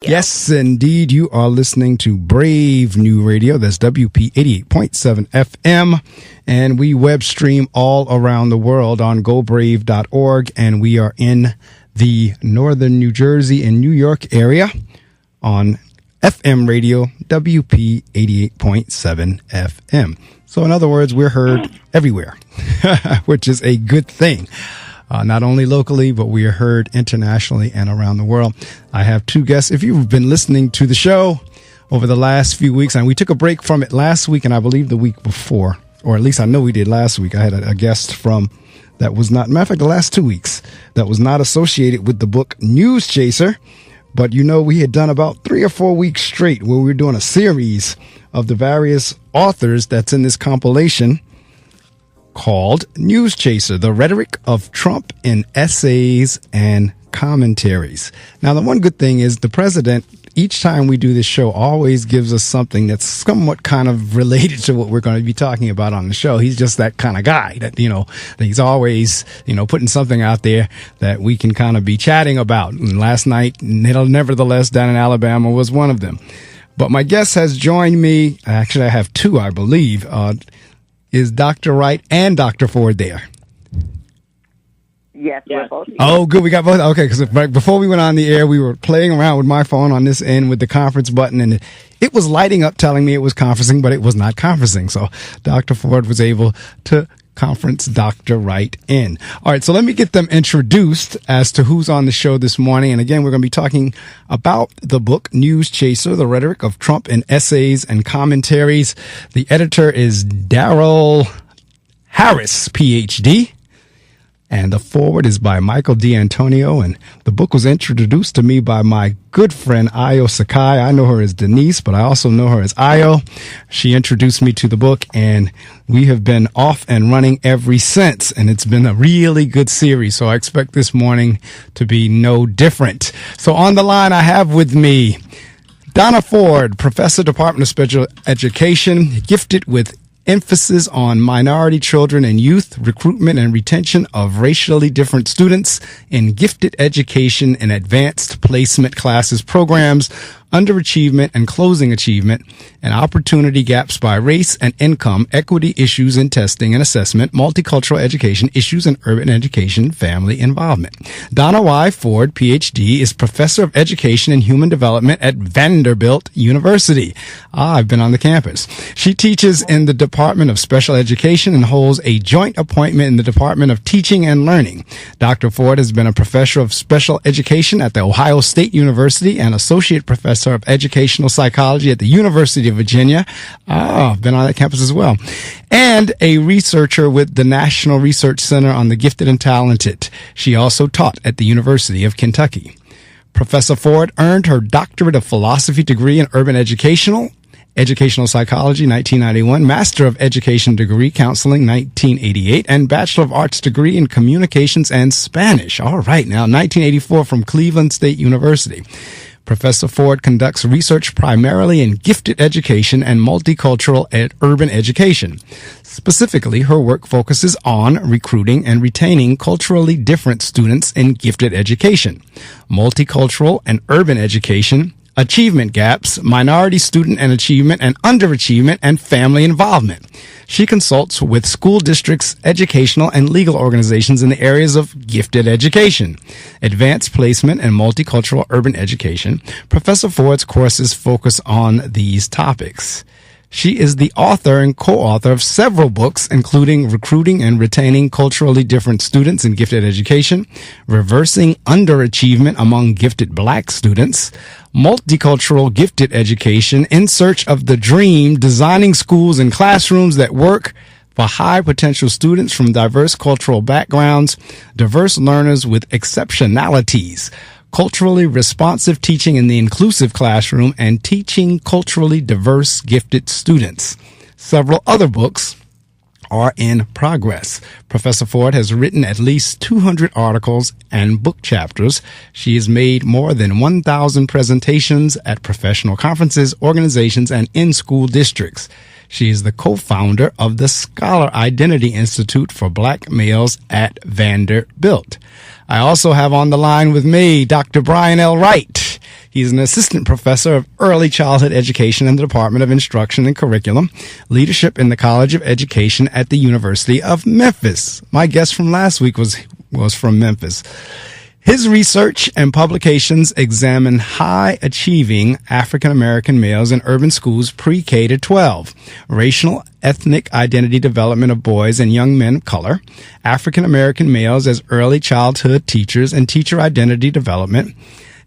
Radio. Yes, indeed. You are listening to Brave New Radio. That's WP 88.7 FM. And we web stream all around the world on gobrave.org. And we are in the northern New Jersey and New York area on FM radio, WP 88.7 FM. So in other words, we're heard everywhere, which is a good thing. Not only locally, but we are heard internationally and around the world. I have two guests. If you've been listening to the show over the last few weeks, and we took a break from it last week and I believe the week before, or at least I know we did last week. I had a guest from that was not, matter of fact, the last 2 weeks that was not associated with the book Newschaser. But you know, we had done about 3 or 4 weeks straight where we were doing a series of the various authors that's in this compilation called Newschaser, the Rhetoric of Trump in Essays and Commentaries. Now, the one good thing is the president, each time we do this show, always gives us something that's somewhat kind of related to what we're going to be talking about on the show. He's just that kind of guy that, that he's always, putting something out there that we can kind of be chatting about. And last night, nevertheless, down in Alabama was one of them. But my guest has joined me. Actually, I have two, I believe. Is Dr. Wright and Dr. Ford there? Yes, we're both here. Oh, good. We got both. Okay, because before we went on the air, we were playing around with my phone on this end with the conference button, and it was lighting up telling me it was conferencing, but it was not conferencing. So Dr. Ford was able to conference Dr. Wright in. All right, so let me get them introduced as to who's on the show this morning. And again, we're going to be talking about the book Newschaser, the Rhetoric of Trump in Essays and Commentaries. The editor is Darrell Harris, PhD. And the foreword is by Michael D'Antonio. And the book was introduced to me by my good friend, Ayo Sakai. I know her as Denise, but I also know her as Ayo. She introduced me to the book, and we have been off and running ever since. And it's been a really good series. So I expect this morning to be no different. So on the line, I have with me Donna Ford, Professor, Department of Special Education, gifted with emphasis on minority children and youth, recruitment and retention of racially different students in gifted education and advanced placement classes programs, underachievement and closing achievement, and opportunity gaps by race and income, equity issues in testing and assessment, multicultural education, issues in urban education, family involvement. Donna Y. Ford, PhD, is Professor of Education and Human Development at Vanderbilt University. I've been on the campus. She teaches in the Department of Special Education and holds a joint appointment in the Department of Teaching and Learning. Dr. Ford has been a professor of special education at the Ohio State University and associate professor of educational psychology at the University of Virginia. I've been on that campus as well. And a researcher with the National Research Center on the Gifted and Talented. She also taught at the University of Kentucky. Professor Ford earned her doctorate of philosophy degree in urban educational psychology, 1991, Master of Education degree, counseling, 1988, and Bachelor of Arts degree in communications and Spanish. All right, now 1984 from Cleveland State University. Professor Ford conducts research primarily in gifted education and multicultural urban education. Specifically, her work focuses on recruiting and retaining culturally different students in gifted education, multicultural and urban education, achievement gaps, minority student and achievement and underachievement, and family involvement. She consults with school districts, educational and legal organizations in the areas of gifted education, advanced placement, and multicultural urban education. Professor Ford's courses focus on these topics. She is the author and co-author of several books, including Recruiting and Retaining Culturally Different Students in Gifted Education, Reversing Underachievement Among Gifted Black Students, Multicultural Gifted Education, In Search of the Dream, Designing Schools and Classrooms That Work for High Potential Students from Diverse Cultural Backgrounds, Diverse Learners with Exceptionalities, Culturally Responsive Teaching in the Inclusive Classroom, and Teaching Culturally Diverse Gifted Students. Several other books are in progress. Professor Ford has written at least 200 articles and book chapters. She has made more than 1,000 presentations at professional conferences, organizations, and in school districts. She is the co-founder of the Scholar Identity Institute for Black Males at Vanderbilt. I also have on the line with me Dr. Brian L. Wright. He's an assistant professor of early childhood education in the Department of Instruction and Curriculum, Leadership in the College of Education at the University of Memphis. My guest from last week was from Memphis. His research and publications examine high-achieving African-American males in urban schools pre-K to 12, racial ethnic identity development of boys and young men of color, African-American males as early childhood teachers, and teacher identity development.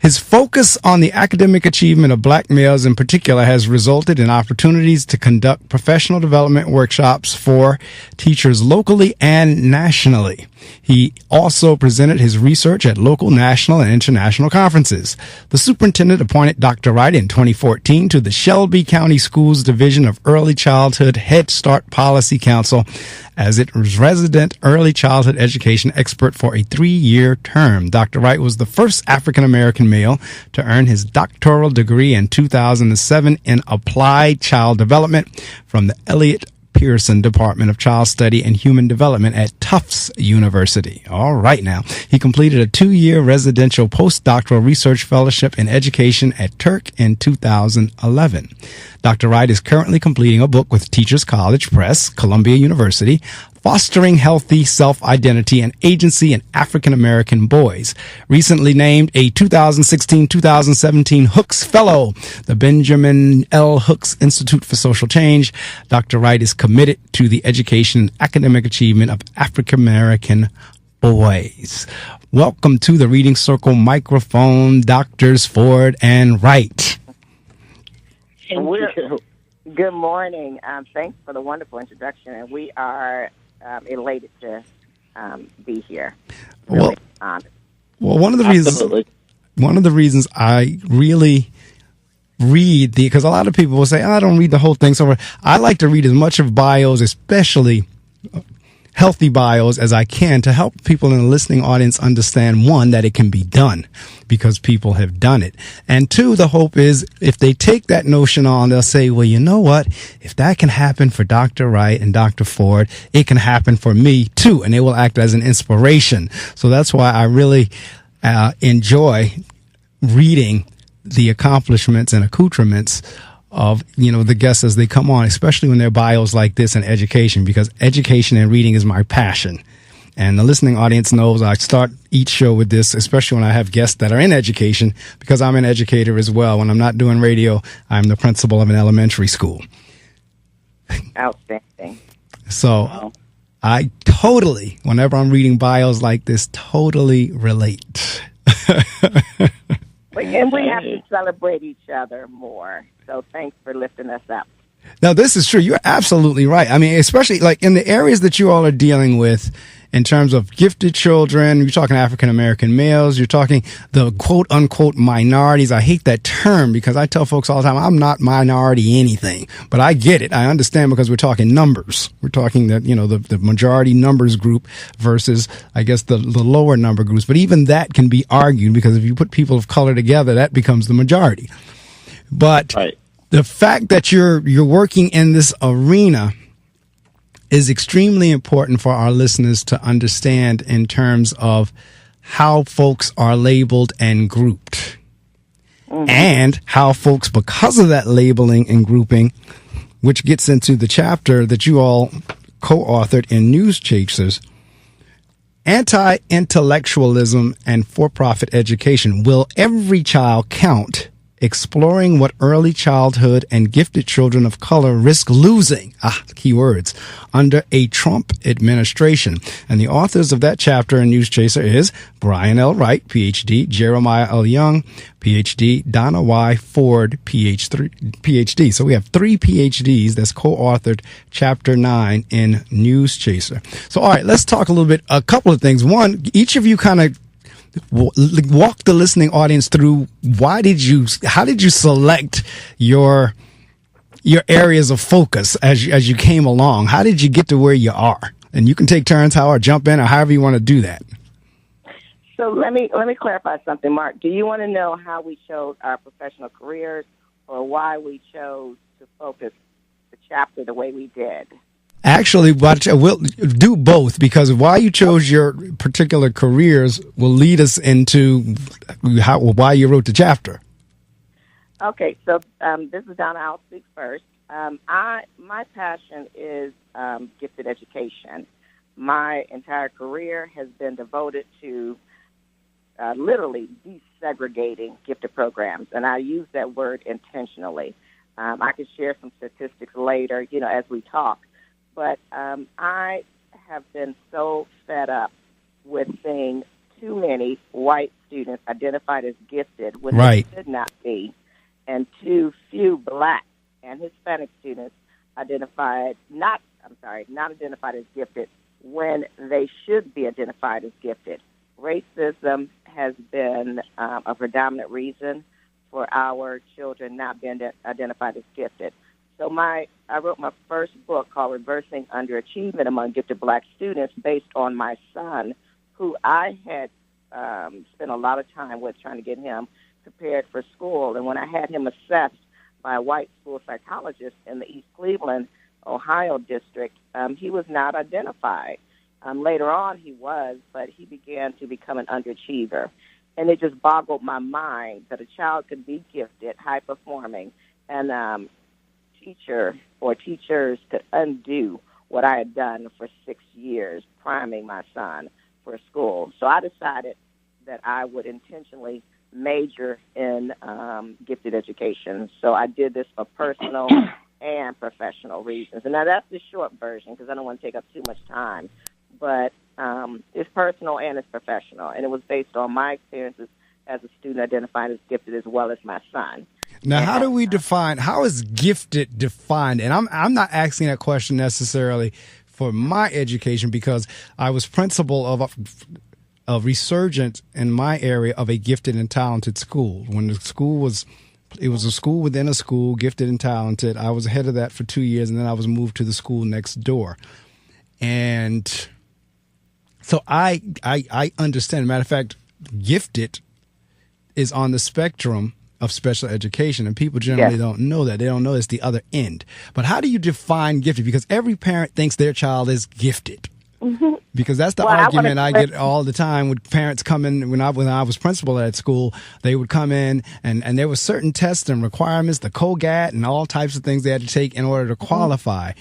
His focus on the academic achievement of black males in particular has resulted in opportunities to conduct professional development workshops for teachers locally and nationally. He also presented his research at local, national, and international conferences. The superintendent appointed Dr. Wright in 2014 to the Shelby County Schools Division of Early Childhood Head Start Policy Council as its resident early childhood education expert for a 3-year term. Dr. Wright was the first African-American male to earn his doctoral degree in 2007 in applied child development from the Elliott Pearson Department of Child Study and Human Development at Tufts University. All right now. He completed a 2-year residential postdoctoral research fellowship in education at Turk in 2011. Dr. Wright is currently completing a book with Teachers College Press, Columbia University, Fostering Healthy Self-Identity and Agency in African-American Boys, recently named a 2016-2017 Hooks Fellow, the Benjamin L. Hooks Institute for Social Change. Dr. Wright is committed to the education and academic achievement of African-American boys. Welcome to the Reading Circle microphone, Drs. Ford and Wright. Good morning. Thanks for the wonderful introduction, and we are elated to be here. Really honored. Well, one of the reasons I really read because a lot of people will say, I don't read the whole thing. So I like to read as much of bios, especially healthy bios, as I can to help people in the listening audience understand, one, that it can be done because people have done it. And two, the hope is if they take that notion on, they'll say, well, you know what? If that can happen for Dr. Wright and Dr. Ford, it can happen for me too. And they will act as an inspiration. So that's why I really enjoy reading the accomplishments and accoutrements of, the guests as they come on, especially when they're bios like this in education, because education and reading is my passion. And the listening audience knows I start each show with this, especially when I have guests that are in education, because I'm an educator as well. When I'm not doing radio, I'm the principal of an elementary school. Outstanding. So wow. I totally, whenever I'm reading bios like this, totally relate. And we have to celebrate each other more. So thanks for lifting us up. Now, this is true. You're absolutely right. I mean, especially like in the areas that you all are dealing with in terms of gifted children, you're talking African-American males, you're talking the quote-unquote minorities. I hate that term because I tell folks all the time, I'm not minority anything. But I get it. I understand because we're talking numbers. We're talking that, the majority numbers group versus, I guess, the lower number groups. But even that can be argued because if you put people of color together, that becomes the majority. But right. The fact that you're working in this arena is extremely important for our listeners to understand in terms of how folks are labeled and grouped. Mm-hmm. And how folks, because of that labeling and grouping, which gets into the chapter that you all co-authored in Newschasers, Anti-Intellectualism and For-Profit Education. Will Every Child Count? Exploring what early childhood and gifted children of color risk losing, key words, under a Trump administration. And the authors of that chapter in Newschaser is Brian L. Wright, Ph.D., Jeremiah L. Young, Ph.D., Donna Y. Ford, Ph.D. So we have 3 PhDs that's co-authored Chapter 9 in Newschaser. So, all right, let's talk a couple of things. One, each of you kind of walk the listening audience through how did you select your areas of focus as you came along? How did you get to where you are? And you can take turns, or jump in, or however you want to do that. So let me clarify something, Mark. Do you want to know how we chose our professional careers, or why we chose to focus the chapter the way we did? Actually, we'll do both, because why you chose your particular careers will lead us into why you wrote the chapter. Okay, so this is Donna. I'll speak first. My passion is gifted education. My entire career has been devoted to literally desegregating gifted programs, and I use that word intentionally. I can share some statistics later, as we talk. But I have been so fed up with seeing too many white students identified as gifted when they should not be, and too few black and Hispanic students not identified as gifted when they should be identified as gifted. Racism has been a predominant reason for our children not being identified as gifted. So I wrote my first book called Reversing Underachievement Among Gifted Black Students based on my son, who I had spent a lot of time with trying to get him prepared for school. And when I had him assessed by a white school psychologist in the East Cleveland, Ohio district, he was not identified. Later on he was, but he began to become an underachiever. And it just boggled my mind that a child could be gifted, high-performing, and teachers could undo what I had done for 6 years, priming my son for school. So I decided that I would intentionally major in gifted education. So I did this for personal and professional reasons. And now that's the short version, because I don't want to take up too much time. But it's personal and it's professional. And it was based on my experiences as a student identified as gifted, as well as my son. Now, how is gifted defined? And I'm not asking that question necessarily for my education, because I was principal of a resurgence in my area of a gifted and talented school. When the school was a school within a school, gifted and talented. I was head of that for 2 years, and then I was moved to the school next door. And so I understand. Matter of fact, gifted is on the spectrum of special education, and people generally don't know that. They don't know it's the other end. But how do you define gifted? Because every parent thinks their child is gifted. Mm-hmm. Because that's the argument I get all the time with parents come in. When I was principal at school, they would come in and there were certain tests and requirements, the COGAT and all types of things they had to take in order to qualify.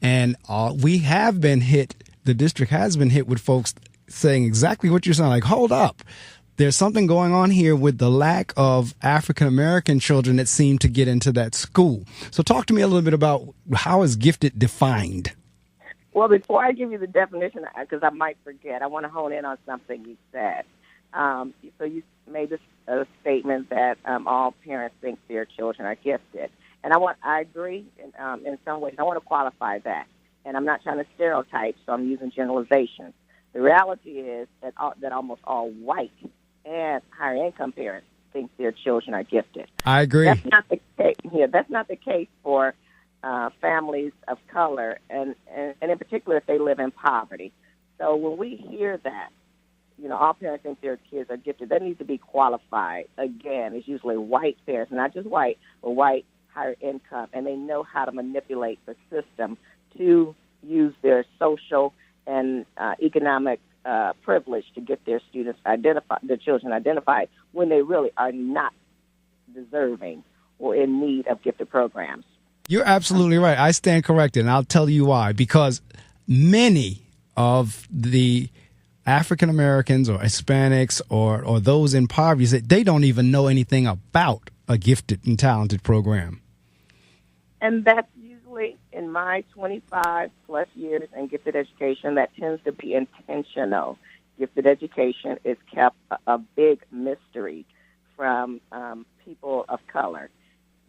And we have been hit, the district has been hit with folks saying exactly what you're saying, like, hold up. There's something going on here with the lack of African-American children that seem to get into that school. So talk to me a little bit about how is gifted defined? Well, before I give you the definition, because I might forget, I want to hone in on something you said. So you made a statement that all parents think their children are gifted. And I agree in some ways. I want to qualify that. And I'm not trying to stereotype, so I'm using generalizations. The reality is that almost all white and higher income parents think their children are gifted. I agree. That's not the case. Yeah, that's not the case for families of color, and in particular if they live in poverty. So when we hear that, all parents think their kids are gifted, that needs to be qualified. Again, it's usually white parents, not just white, but white, higher income, and they know how to manipulate the system to use their social and economic privilege to get their children identified when they really are not deserving or in need of gifted programs. You're absolutely right. I stand corrected, and I'll tell you why. Because many of the African Americans or Hispanics or those in poverty, they don't even know anything about a gifted and talented program. And that's usually, in my 25-plus years in gifted education, that tends to be intentional. Gifted education is kept a big mystery from people of color.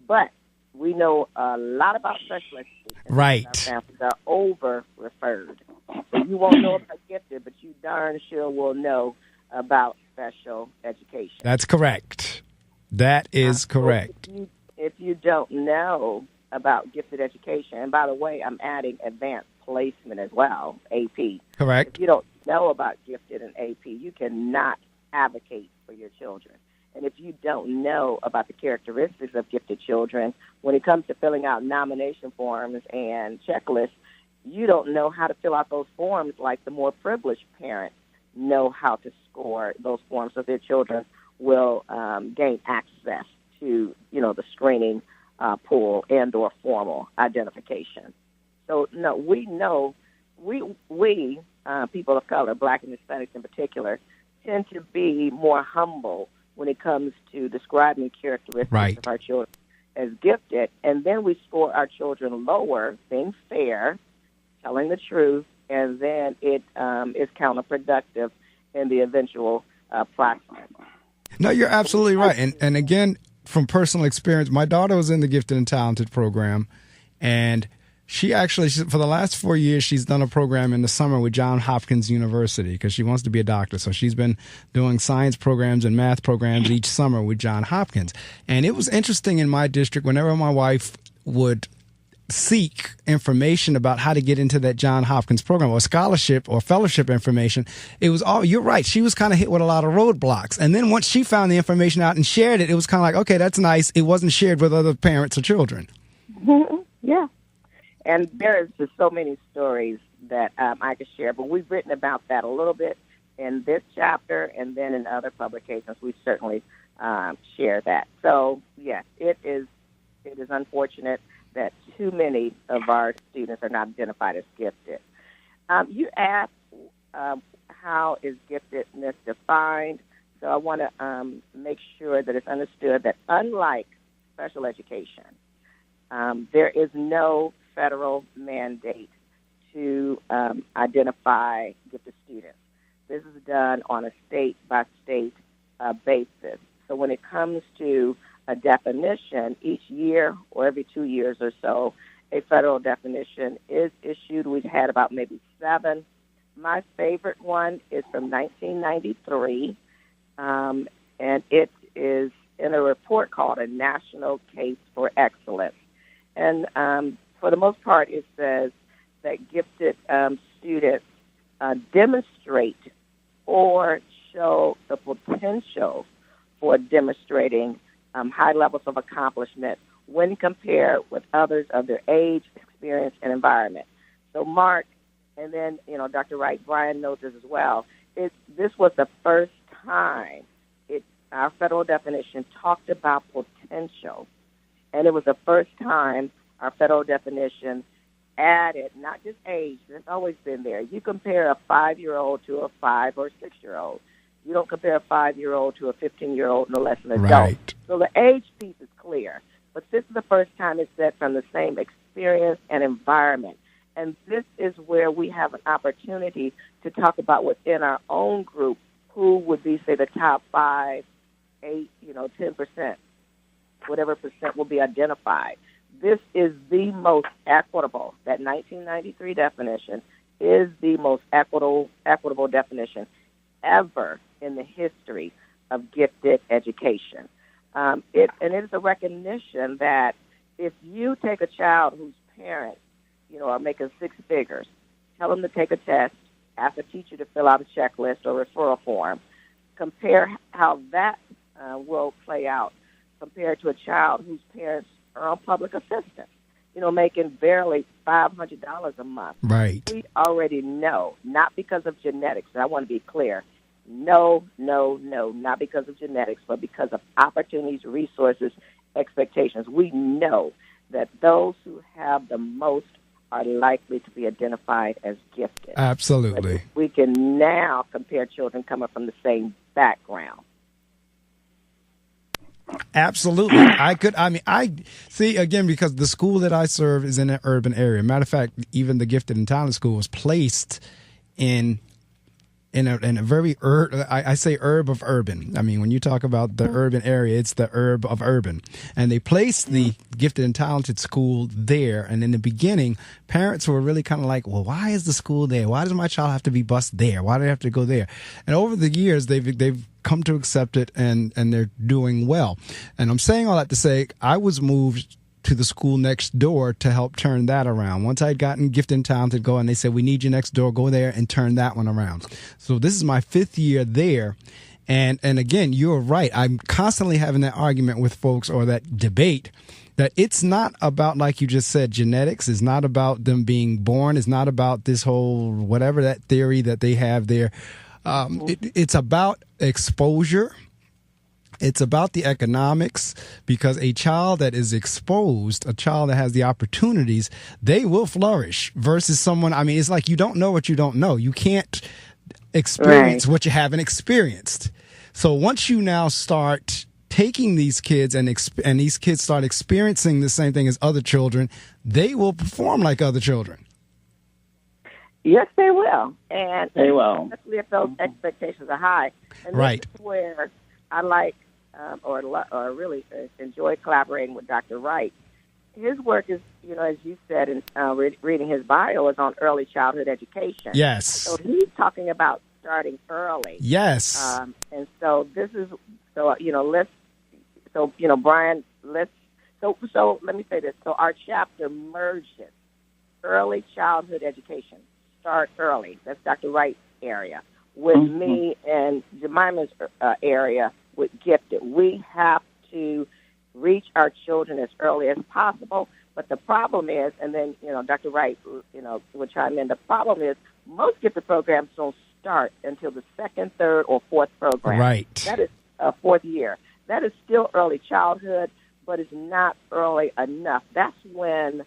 But we know a lot about special education. Right. Our families are over-referred. So you won't know about gifted, but you darn sure will know about special education. That's correct. That is correct. If you don't know about gifted education, and by the way, I'm adding advanced placement as well, AP. Correct. If you don't know about gifted and AP, you cannot advocate for your children. And if you don't know about the characteristics of gifted children, when it comes to filling out nomination forms and checklists, you don't know how to fill out those forms like the more privileged parents know how to score those forms so their children will gain access to, the screening pool and or formal identification. So, no, we know, we people of color, Black and Hispanics in particular, tend to be more humble when it comes to describing characteristics of our children as gifted, and then we score our children lower, being fair, telling the truth, and then it is counterproductive in the eventual process. No, you're absolutely right. And again, from personal experience, my daughter was in the Gifted and Talented program, and she for the last 4 years, she's done a program in the summer with Johns Hopkins University because she wants to be a doctor. So she's been doing science programs and math programs each summer with Johns Hopkins. And it was interesting in my district, whenever my wife would seek information about how to get into that Johns Hopkins program or scholarship or fellowship information, it was all, you're right, she was kind of hit with a lot of roadblocks. And then once she found the information out and shared it, it was kind of like, okay, that's nice. It wasn't shared with other parents or children. Yeah. And there's just so many stories that I could share, but we've written about that a little bit in this chapter, and then in other publications we certainly share that. So, yes, it is unfortunate that too many of our students are not identified as gifted. You asked how is giftedness defined, so I want to make sure that it's understood that unlike special education, there is no federal mandate to identify gifted students. This is done on a state-by-state basis. So when it comes to a definition, each year or every 2 years or so, a federal definition is issued. We've had about maybe 7. My favorite one is from 1993, and it is in a report called A National Case for Excellence. And for the most part, it says that gifted students demonstrate or show the potential for demonstrating high levels of accomplishment when compared with others of their age, experience, and environment. So Mark, and then, Dr. Wright, Brian knows this as well, this was the first time our federal definition talked about potential, and it was the first time our federal definition added not just age, that's always been there. You compare a 5-year-old to a 5 or 6-year-old. You don't compare a 5-year-old to a 15-year-old, no less an adult. Right. So the age piece is clear. But this is the first time it's said from the same experience and environment. And this is where we have an opportunity to talk about within our own group who would be, say, the top 5, 8, 10%, whatever percent will be identified. This is the most equitable. That 1993 definition is the most equitable definition ever in the history of gifted education. It is a recognition that if you take a child whose parents, are making 6 figures, tell them to take a test, ask a teacher to fill out a checklist or referral form, compare how that will play out compared to a child whose parents are on public assistance, making barely $500 a month. Right. We already know, not because of genetics, and I want to be clear, no, not because of genetics, but because of opportunities, resources, expectations. We know that those who have the most are likely to be identified as gifted. Absolutely. But we can now compare children coming from the same background. Absolutely. I see, again, because the school that I serve is in an urban area. Matter of fact, even the Gifted and Talented School was placed in a very I say herb of urban. I mean, when you talk about the urban area, it's the herb of urban. And they placed the Gifted and Talented School there. And in the beginning, parents were really kind of like, well, why is the school there? Why does my child have to be bused there? Why do they have to go there? And over the years, they've come to accept it, and they're doing well. And I'm saying all that to say I was moved to the school next door to help turn that around. Once I'd gotten Gifted and Talented going, they said, we need you next door, go there and turn that one around. So this is my 5th year there. And again, you're right. I'm constantly having that argument with folks, or that debate, that it's not about, like you just said, genetics. It's not about them being born. It's not about this whole whatever that theory that they have there. It's about exposure. It's about the economics, because a child that is exposed, a child that has the opportunities, they will flourish versus someone. I mean, it's like you don't know what you don't know. You can't experience what you haven't experienced. So once you now start taking these kids and these kids start experiencing the same thing as other children, they will perform like other children. Yes, they will. And they will. Especially if those expectations are high. And right. This is where I like or really enjoy collaborating with Dr. Wright. His work is, as you said, in reading his bio, is on early childhood education. Yes. So he's talking about starting early. Yes. And so this is, Brian, so let me say this. So our chapter merges early childhood education, start early. That's Dr. Wright's area. With me and Jemima's area with gifted. We have to reach our children as early as possible. But the problem is, and then, Dr. Wright, would chime in, the problem is most gifted programs don't start until the second, third, or fourth program. Right. That is fourth year. That is still early childhood, but it's not early enough. That's when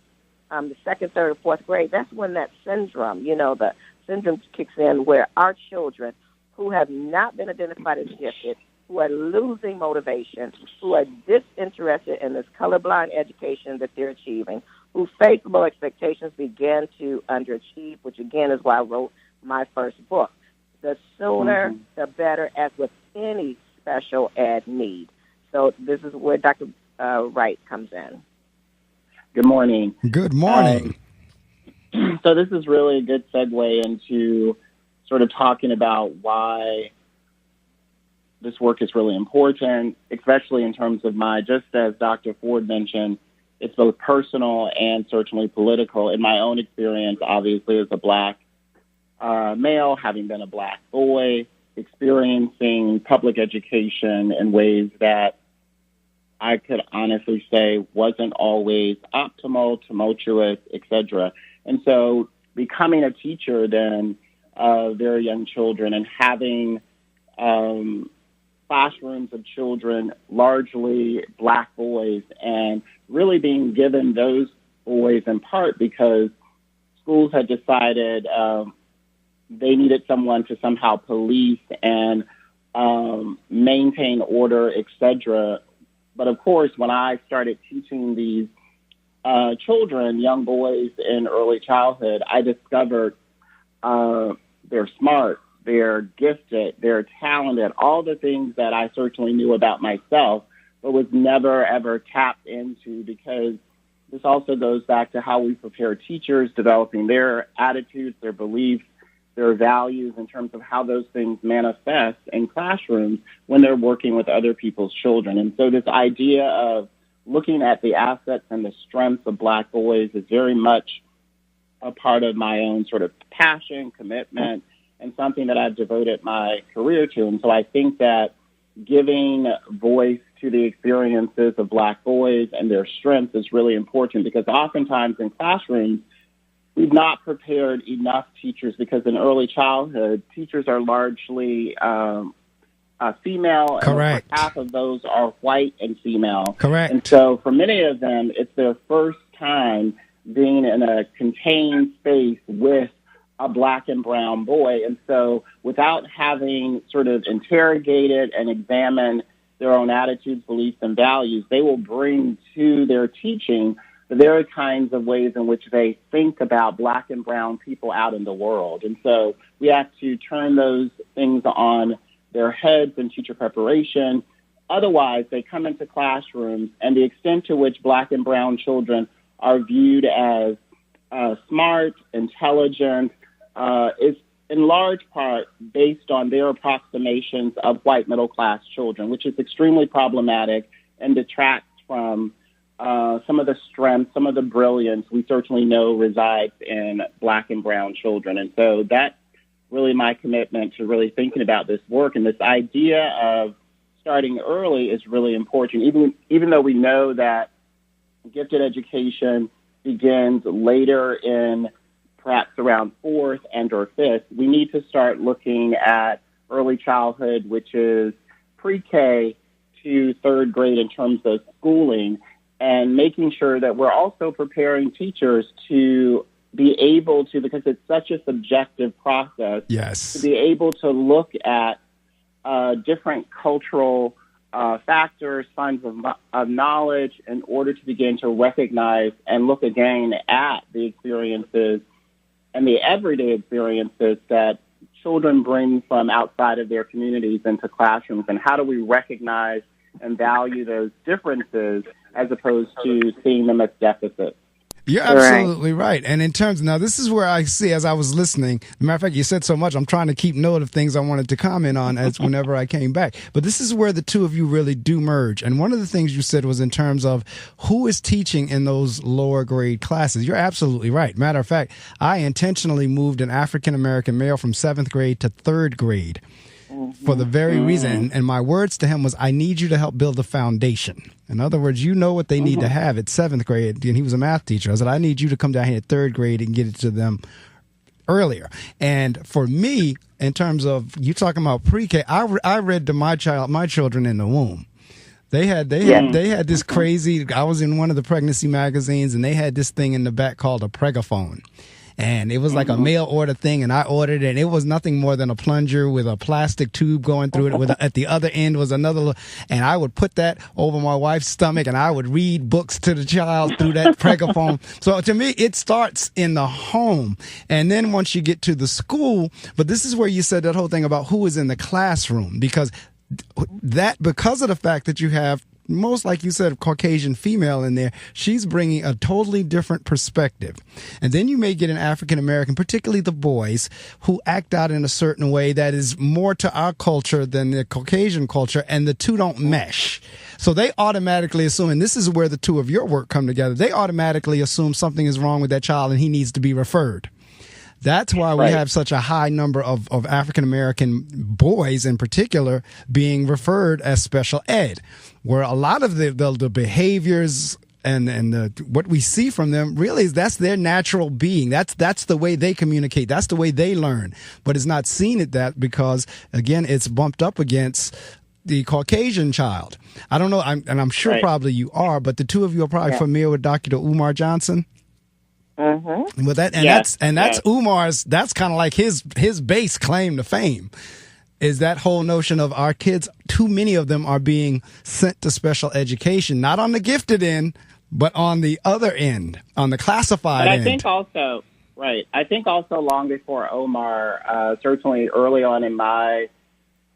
the second, third, or fourth grade, that's when that syndrome, the syndrome kicks in, where our children who have not been identified as gifted, who are losing motivation, who are disinterested in this colorblind education that they're achieving, who face low expectations, begin to underachieve, which again is why I wrote my first book. The sooner, the better, as with any special ed need. So this is where Dr. Wright comes in. Good morning. Good morning. So this is really a good segue into sort of talking about why this work is really important, especially in terms of just as Dr. Ford mentioned, it's both personal and certainly political. In my own experience, obviously, as a black male, having been a black boy, experiencing public education in ways that I could honestly say wasn't always optimal, tumultuous, etc. And so becoming a teacher then of very young children and having classrooms of children, largely black boys, and really being given those boys in part because schools had decided they needed someone to somehow police and maintain order, etc. But of course, when I started teaching these children, young boys in early childhood, I discovered they're smart, they're gifted, they're talented, all the things that I certainly knew about myself, but was never, ever tapped into, because this also goes back to how we prepare teachers, developing their attitudes, their beliefs, their values in terms of how those things manifest in classrooms when they're working with other people's children. And so this idea of looking at the assets and the strengths of black boys is very much a part of my own sort of passion, commitment, and something that I've devoted my career to. And so I think that giving voice to the experiences of black boys and their strengths is really important, because oftentimes in classrooms, we've not prepared enough teachers, because in early childhood, teachers are largely female. Correct. And half of those are white and female. Correct. And so for many of them, it's their first time being in a contained space with a black and brown boy. And so without having sort of interrogated and examined their own attitudes, beliefs, and values, they will bring to their teaching the very kinds of ways in which they think about black and brown people out in the world. And so we have to turn those things on their heads in teacher preparation. Otherwise, they come into classrooms, and the extent to which black and brown children are viewed as smart, intelligent, is in large part based on their approximations of white middle-class children, which is extremely problematic and detracts from some of the strength, some of the brilliance we certainly know resides in black and brown children. And so that really my commitment to really thinking about this work. And this idea of starting early is really important, even though we know that gifted education begins later in perhaps around fourth and or fifth. We need to start looking at early childhood, which is pre-K to third grade in terms of schooling, and making sure that we're also preparing teachers to be able to, because it's such a subjective process, yes, to be able to look at different cultural factors, signs of knowledge, in order to begin to recognize and look again at the experiences and the everyday experiences that children bring from outside of their communities into classrooms, and how do we recognize and value those differences as opposed to seeing them as deficits. You're absolutely right. And in terms, now this is where I see, as I was listening, as a matter of fact, you said so much, I'm trying to keep note of things I wanted to comment on as whenever I came back. But this is where the two of you really do merge. And one of the things you said was in terms of who is teaching in those lower grade classes. You're absolutely right. Matter of fact, I intentionally moved an African-American male from 7th grade to 3rd grade for the very reason. And my words to him was, I need you to help build a foundation. In other words, you know what they need to have at 7th grade. And he was a math teacher. I said, I need you to come down here at 3rd grade and get it to them earlier. And for me, in terms of you talking about pre-K, I read to my children in the womb. They had this crazy, I was in one of the pregnancy magazines, and they had this thing in the back called a pregaphone. And it was like a mail order thing, and I ordered it, and it was nothing more than a plunger with a plastic tube going through it. At the other end was another, and I would put that over my wife's stomach, and I would read books to the child through that pregaphone. So to me, it starts in the home. And then once you get to the school, but this is where you said that whole thing about who is in the classroom, because of the fact that you have, most, like you said, Caucasian female in there, she's bringing a totally different perspective. And then you may get an African American, particularly the boys, who act out in a certain way that is more to our culture than the Caucasian culture, and the two don't mesh. So they automatically assume, and this is where the two of your work come together, they automatically assume something is wrong with that child and he needs to be referred. That's why we have such a high number of African-American boys in particular being referred as special ed, where a lot of the behaviors and what we see from them really is that's their natural being. That's the way they communicate. That's the way they learn. But it's not seen at that because, again, it's bumped up against the Caucasian child. I don't know, I'm sure probably you are, but the two of you are probably familiar with Dr. Umar Johnson. Mm-hmm. With that, that's Umar's. That's kind of like his base claim to fame, is that whole notion of our kids. Too many of them are being sent to special education, not on the gifted end, but on the other end, on the classified end. I think also long before Omar, certainly early on in my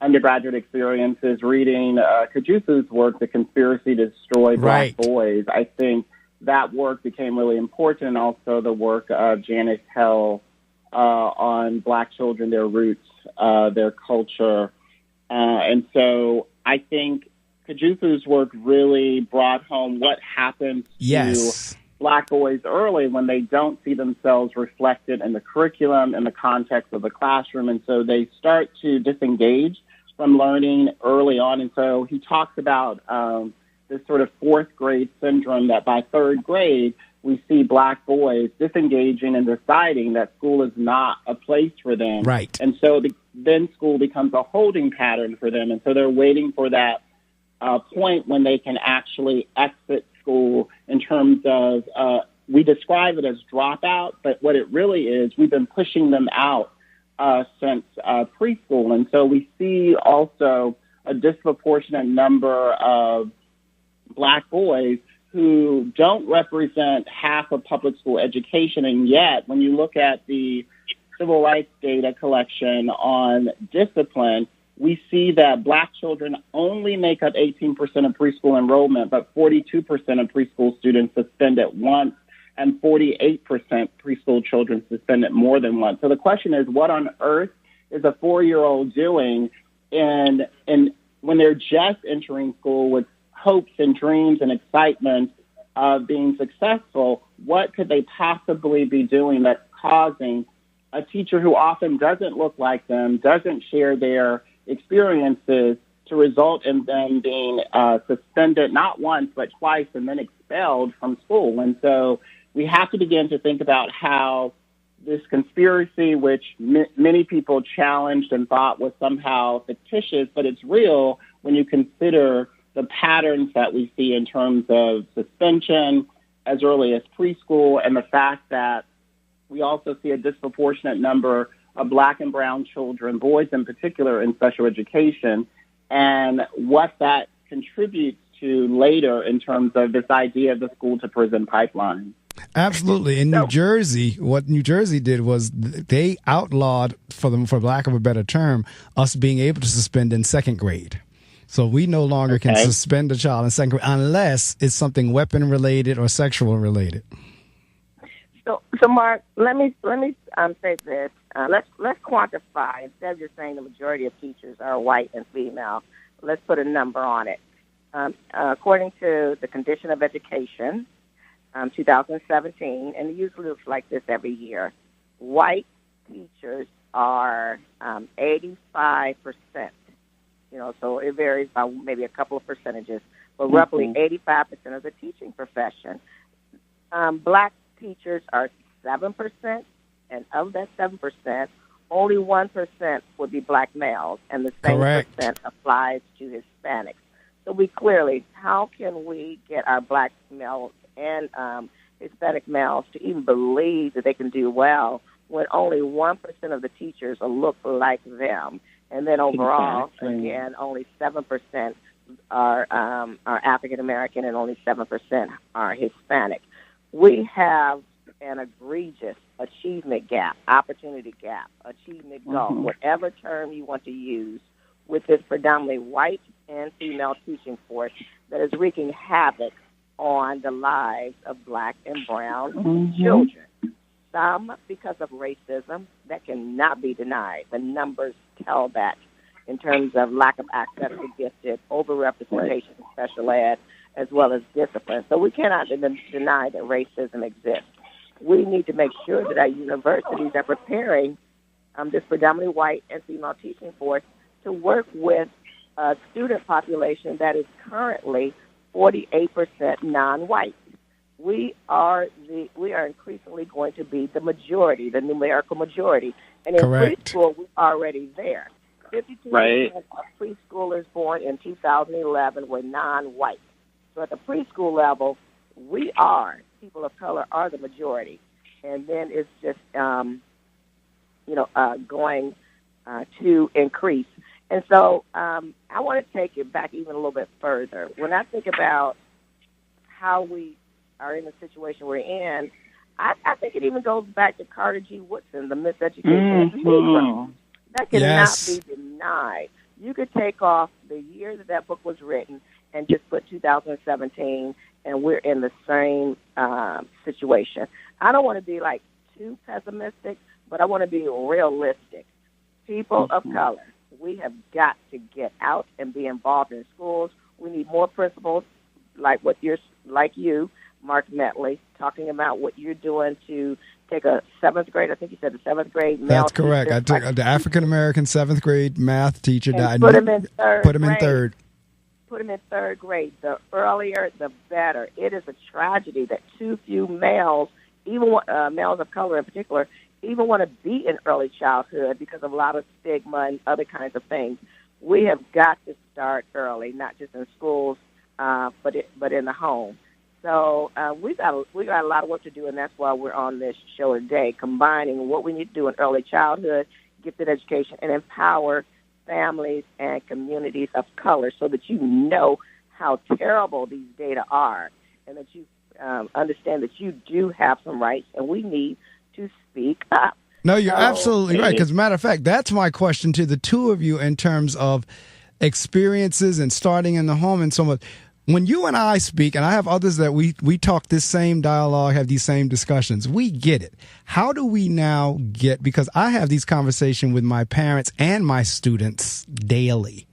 undergraduate experiences, reading Kajusu's work, "The Conspiracy to Destroy Black Boys," I think that work became really important, and also the work of Janice Hell on Black children, their roots, their culture. And so I think Kajusu's work really brought home what happens to Black boys early when they don't see themselves reflected in the curriculum, in the context of the classroom. And so they start to disengage from learning early on. And so he talks about this sort of 4th grade syndrome, that by 3rd grade, we see Black boys disengaging and deciding that school is not a place for them. Right. And so then school becomes a holding pattern for them. And so they're waiting for that point when they can actually exit school, in terms of, we describe it as dropout, but what it really is, we've been pushing them out since preschool. And so we see also a disproportionate number of Black boys who don't represent half of public school education. And yet, when you look at the civil rights data collection on discipline, we see that Black children only make up 18% of preschool enrollment, but 42% of preschool students suspend it once, and 48% preschool children suspend it more than once. So the question is, what on earth is a 4-year-old doing when they're just entering school with hopes and dreams and excitement of being successful? What could they possibly be doing that's causing a teacher who often doesn't look like them, doesn't share their experiences, to result in them being suspended not once but twice and then expelled from school. And so we have to begin to think about how this conspiracy, which many people challenged and thought was somehow fictitious, but it's real when you consider the patterns that we see in terms of suspension as early as preschool, and the fact that we also see a disproportionate number of Black and brown children, boys in particular, in special education, and what that contributes to later in terms of this idea of the school to prison pipeline. Absolutely. In New Jersey, what New Jersey did was they outlawed, for lack of a better term, us being able to suspend in second grade. So we no longer can suspend a child in second grade unless it's something weapon related or sexual related. So Mark, let me say this. Let's quantify. Instead of just saying the majority of teachers are white and female, let's put a number on it. According to the Condition of Education, 2017, and it usually looks like this every year, white teachers are 85%. So it varies by maybe a couple of percentages, but roughly 85% of the teaching profession. Black teachers are 7%, and of that 7%, only 1% would be Black males, and the same percent applies to Hispanics. So how can we get our Black males and Hispanic males to even believe that they can do well when only 1% of the teachers look like them? And then overall, again, only 7% are African American and only 7% are Hispanic. We have an egregious achievement gap, opportunity gap, achievement gulf, whatever term you want to use, with this predominantly white and female teaching force that is wreaking havoc on the lives of Black and brown children. Some because of racism that cannot be denied. The numbers tell that in terms of lack of access to gifted, overrepresentation in special ed, as well as discipline. So we cannot deny that racism exists. We need to make sure that our universities are preparing this predominantly white and female teaching force to work with a student population that is currently 48% non-white. We are increasingly going to be the majority, the numerical majority. And in preschool, we're already there. 52% of preschoolers born in 2011 were non-white. So at the preschool level, people of color are the majority. And then it's just, going to increase. And so I want to take it back even a little bit further. When I think about how we are in the situation we're in, I think it even goes back to Carter G. Woodson, the miseducation of the Negro. That cannot be denied. You could take off the year that book was written and just put 2017, and we're in the same situation. I don't want to be too pessimistic, but I want to be realistic. People of color, we have got to get out and be involved in schools. We need more principals like you, Marc Medley, talking about what you're doing to take a seventh grade. I think you said the seventh grade male. That's correct. I took the African American seventh grade math teacher. Put him in third. Put him in third. Put him in third grade. The earlier, the better. It is a tragedy that too few males, even males of color in particular, even want to be in early childhood because of a lot of stigma and other kinds of things. We have got to start early, not just in schools, but in the home. So we got a lot of work to do, and that's why we're on this show today, combining what we need to do in early childhood, gifted education, and empower families and communities of color so that you know how terrible these data are and that you understand that you do have some rights, and we need to speak up. No, you're absolutely right, because, matter of fact, that's my question to the two of you in terms of experiences and starting in the home and so much. When you and I speak, and I have others that we talk this same dialogue, have these same discussions, we get it. How do we now because I have these conversations with my parents and my students daily.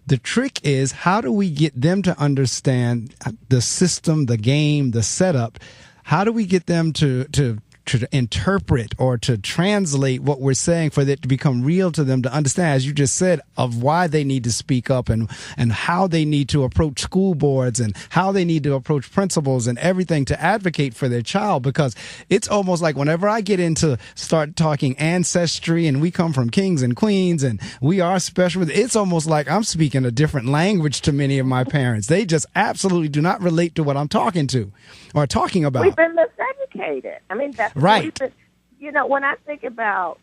The trick is, how do we get them to understand the system, the game, the setup? How do we get them to interpret or to translate what we're saying for it to become real to them, to understand, as you just said, of why they need to speak up and how they need to approach school boards and how they need to approach principals and everything to advocate for their child. Because it's almost like whenever I get into start talking ancestry and we come from kings and queens and we are special, it's almost like I'm speaking a different language to many of my parents. They just absolutely do not relate to what I'm talking to or talking about. We've been miseducated. I mean, that's right. When I think about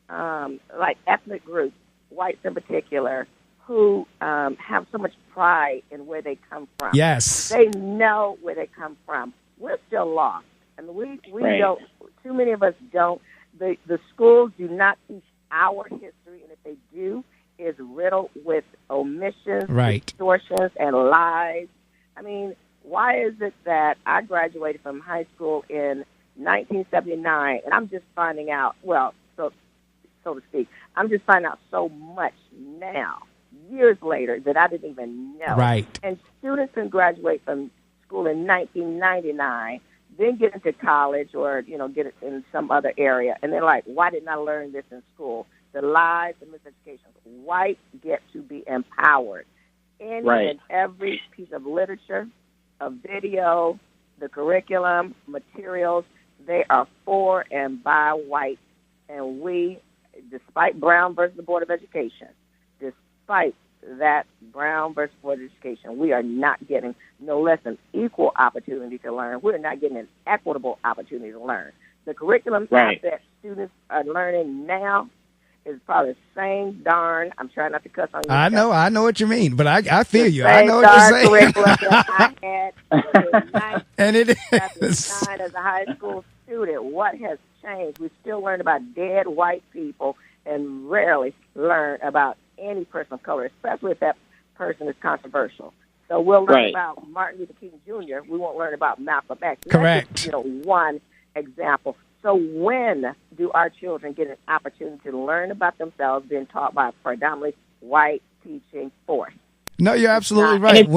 like ethnic groups, whites in particular, who have so much pride in where they come from. Yes. They know where they come from. We're still lost. And we right. don't, too many of us don't. The schools do not teach our history, and if they do, is riddled with omissions, right. distortions, and lies. I mean, why is it that I graduated from high school in 1979, and I'm just finding out, well, so to speak, I'm just finding out so much now, years later, that I didn't even know. Right. And students can graduate from school in 1999, then get into college or, get it in some other area, and they're like, why didn't I learn this in school? The lies and miseducation. Whites get to be empowered. Any right. and every piece of literature, of video, the curriculum, materials, they are for and by whites. And we, despite Brown versus the Board of Education, despite that Brown versus Board of Education, we are not getting no less than equal opportunity to learn. We're not getting an equitable opportunity to learn. The curriculum right. that students are learning now is probably the same darn, I'm trying not to cuss on you. I know what you mean, but I feel you. I know what you're saying. Curriculum that I had and it is. As a high school student. What has changed? We still learn about dead white people and rarely learn about any person of color, especially if that person is controversial. So we'll learn right. about Martin Luther King Jr. We won't learn about Malcolm X. Correct. That's just, one example. So when do our children get an opportunity to learn about themselves being taught by a predominantly white teaching force? No, you're absolutely right.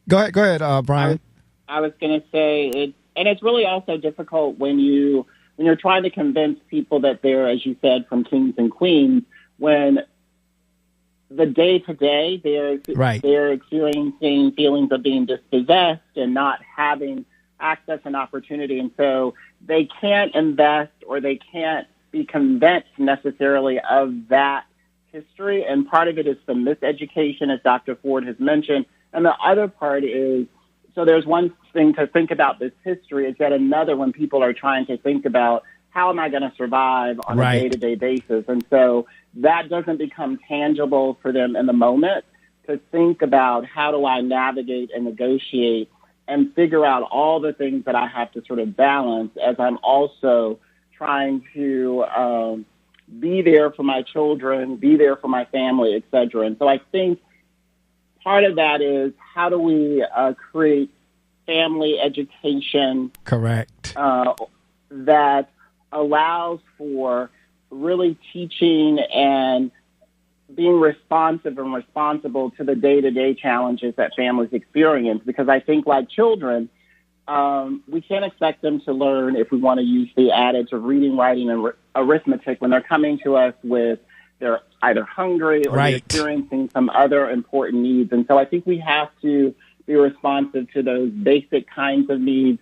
Go ahead, Brian. I was going to say it's really also difficult when you're trying to convince people that they're, as you said, from kings and queens, when the day-to-day they're experiencing feelings of being dispossessed and not having access and opportunity. And so they can't invest or they can't be convinced necessarily of that history. And part of it is the miseducation, as Dr. Ford has mentioned. And the other part is, so there's one thing to think about this history, is that another when people are trying to think about how am I going to survive on right. a day-to-day basis. And so that doesn't become tangible for them in the moment to think about how do I navigate and negotiate and figure out all the things that I have to sort of balance as I'm also trying to be there for my children, be there for my family, et cetera. And so I think part of that is how do we create family education correct that allows for really teaching and being responsive and responsible to the day-to-day challenges that families experience. Because I think, like children, we can't expect them to learn, if we want to use the adage of reading, writing, and arithmetic, when they're coming to us with they're either hungry or right. they're experiencing some other important needs. And so I think we have to be responsive to those basic kinds of needs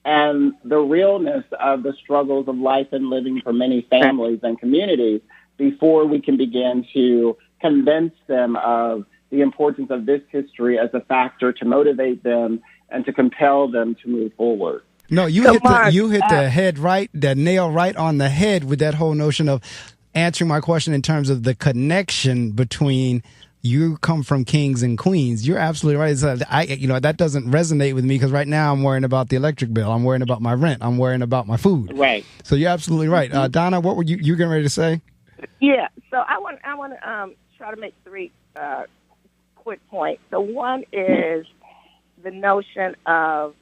and the realness of the struggles of life and living for many families and communities before we can begin to convince them of the importance of this history as a factor to motivate them and to compel them to move forward. No, you hit the nail right on the head with that whole notion of answering my question in terms of the connection between you come from kings and queens. You're absolutely right. That doesn't resonate with me because right now I'm worrying about the electric bill. I'm worrying about my rent. I'm worrying about my food. Right. So you're absolutely right. Donna, what were you getting ready to say? Yeah. So I want to try to make three quick points. So one is the notion of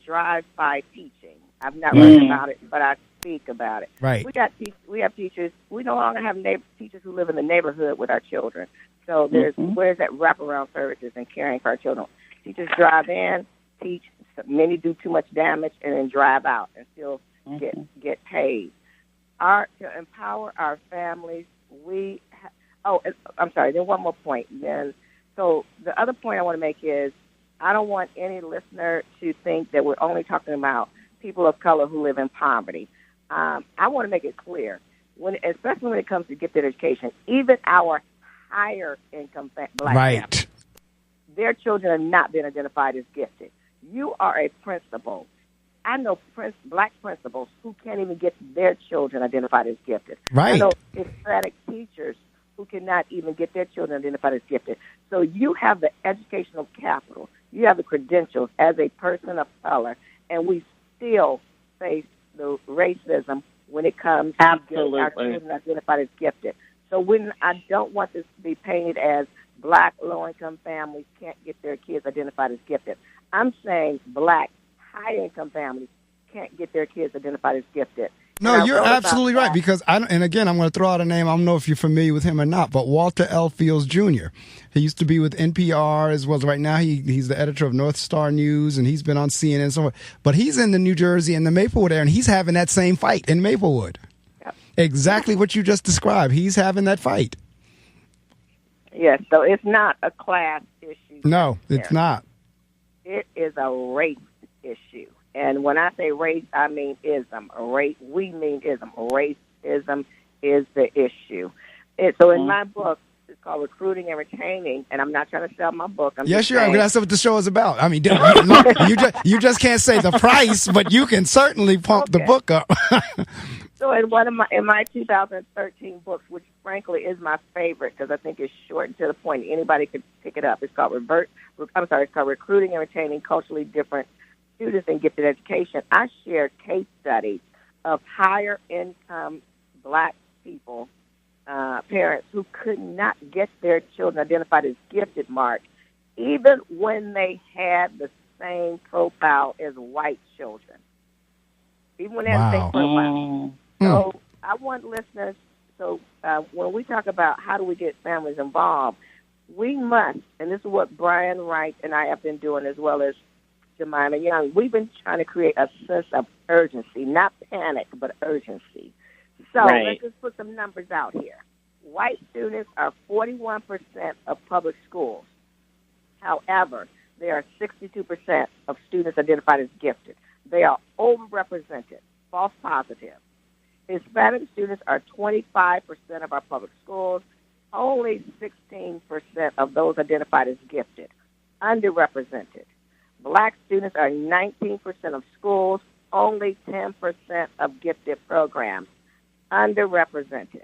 drive-by teaching. I've not read about it, but I speak about it. Right. We have teachers. We no longer have teachers who live in the neighborhood with our children. So where's that wraparound services and caring for our children? Teachers drive in, teach. Many do too much damage and then drive out and still get paid. To empower our families, I'm sorry. Then one more point. So the other point I want to make is I don't want any listener to think that we're only talking about people of color who live in poverty. I want to make it clear, especially when it comes to gifted education, even our higher income black families, their children are not being identified as gifted. You are a principal. I know black principals who can't even get their children identified as gifted. Right. I know Hispanic teachers who cannot even get their children identified as gifted. So you have the educational capital. You have the credentials as a person of color, and we still face the racism when it comes to getting our children identified as gifted. So I don't want this to be painted as black low-income families can't get their kids identified as gifted. I'm saying black high-income families can't get their kids identified as gifted. No, you're absolutely right, because and again, I'm going to throw out a name. I don't know if you're familiar with him or not, but Walter L. Fields Jr. He used to be with NPR as well as right now he's the editor of North Star News, and he's been on CNN and so on. But he's in the New Jersey and the Maplewood area, and he's having that same fight in Maplewood. Yep. Exactly what you just described. He's having that fight. Yes, so it's not a class issue. No, it's not. It is a race issue. And when I say race, I mean ism. We mean ism. Racism is the issue. So in my book, it's called Recruiting and Retaining, and I'm not trying to sell my book. Yes, you are. That's what the show is about. I mean, you just can't say the price, but you can certainly pump the book up. So in my 2013 books, which frankly is my favorite because I think it's short and to the point, anybody could pick it up. It's called Recruiting and Retaining Culturally Different Students in Gifted Education. I shared case studies of higher income black people, parents who could not get their children identified as gifted, Mark, even when they had the same profile as white children. Even when they had the same profile. So I want listeners, when we talk about how do we get families involved, we must, and this is what Brian Wright and I have been doing as well as Jemima Young, we've been trying to create a sense of urgency, not panic, but urgency. So let's just put some numbers out here. White students are 41% of public schools. However, they are 62% of students identified as gifted. They are overrepresented, false positive. Hispanic students are 25% of our public schools, only 16% of those identified as gifted, underrepresented. Black students are 19% of schools, only 10% of gifted programs, underrepresented.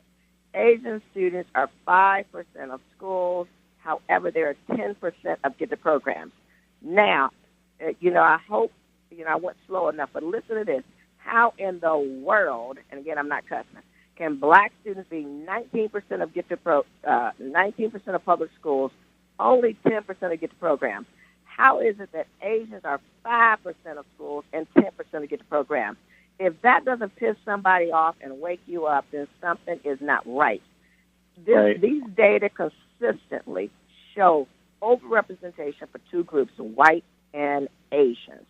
Asian students are 5% of schools, however, there are 10% of gifted programs. Now, I hope, I went slow enough, but listen to this. How in the world, and again, I'm not cussing, can black students be 19% of gifted 19% of public schools, only 10% of gifted programs? How is it that Asians are 5% of schools and 10% of gifted programs? If that doesn't piss somebody off and wake you up, then something is not right. These data consistently show overrepresentation for two groups, white and Asians.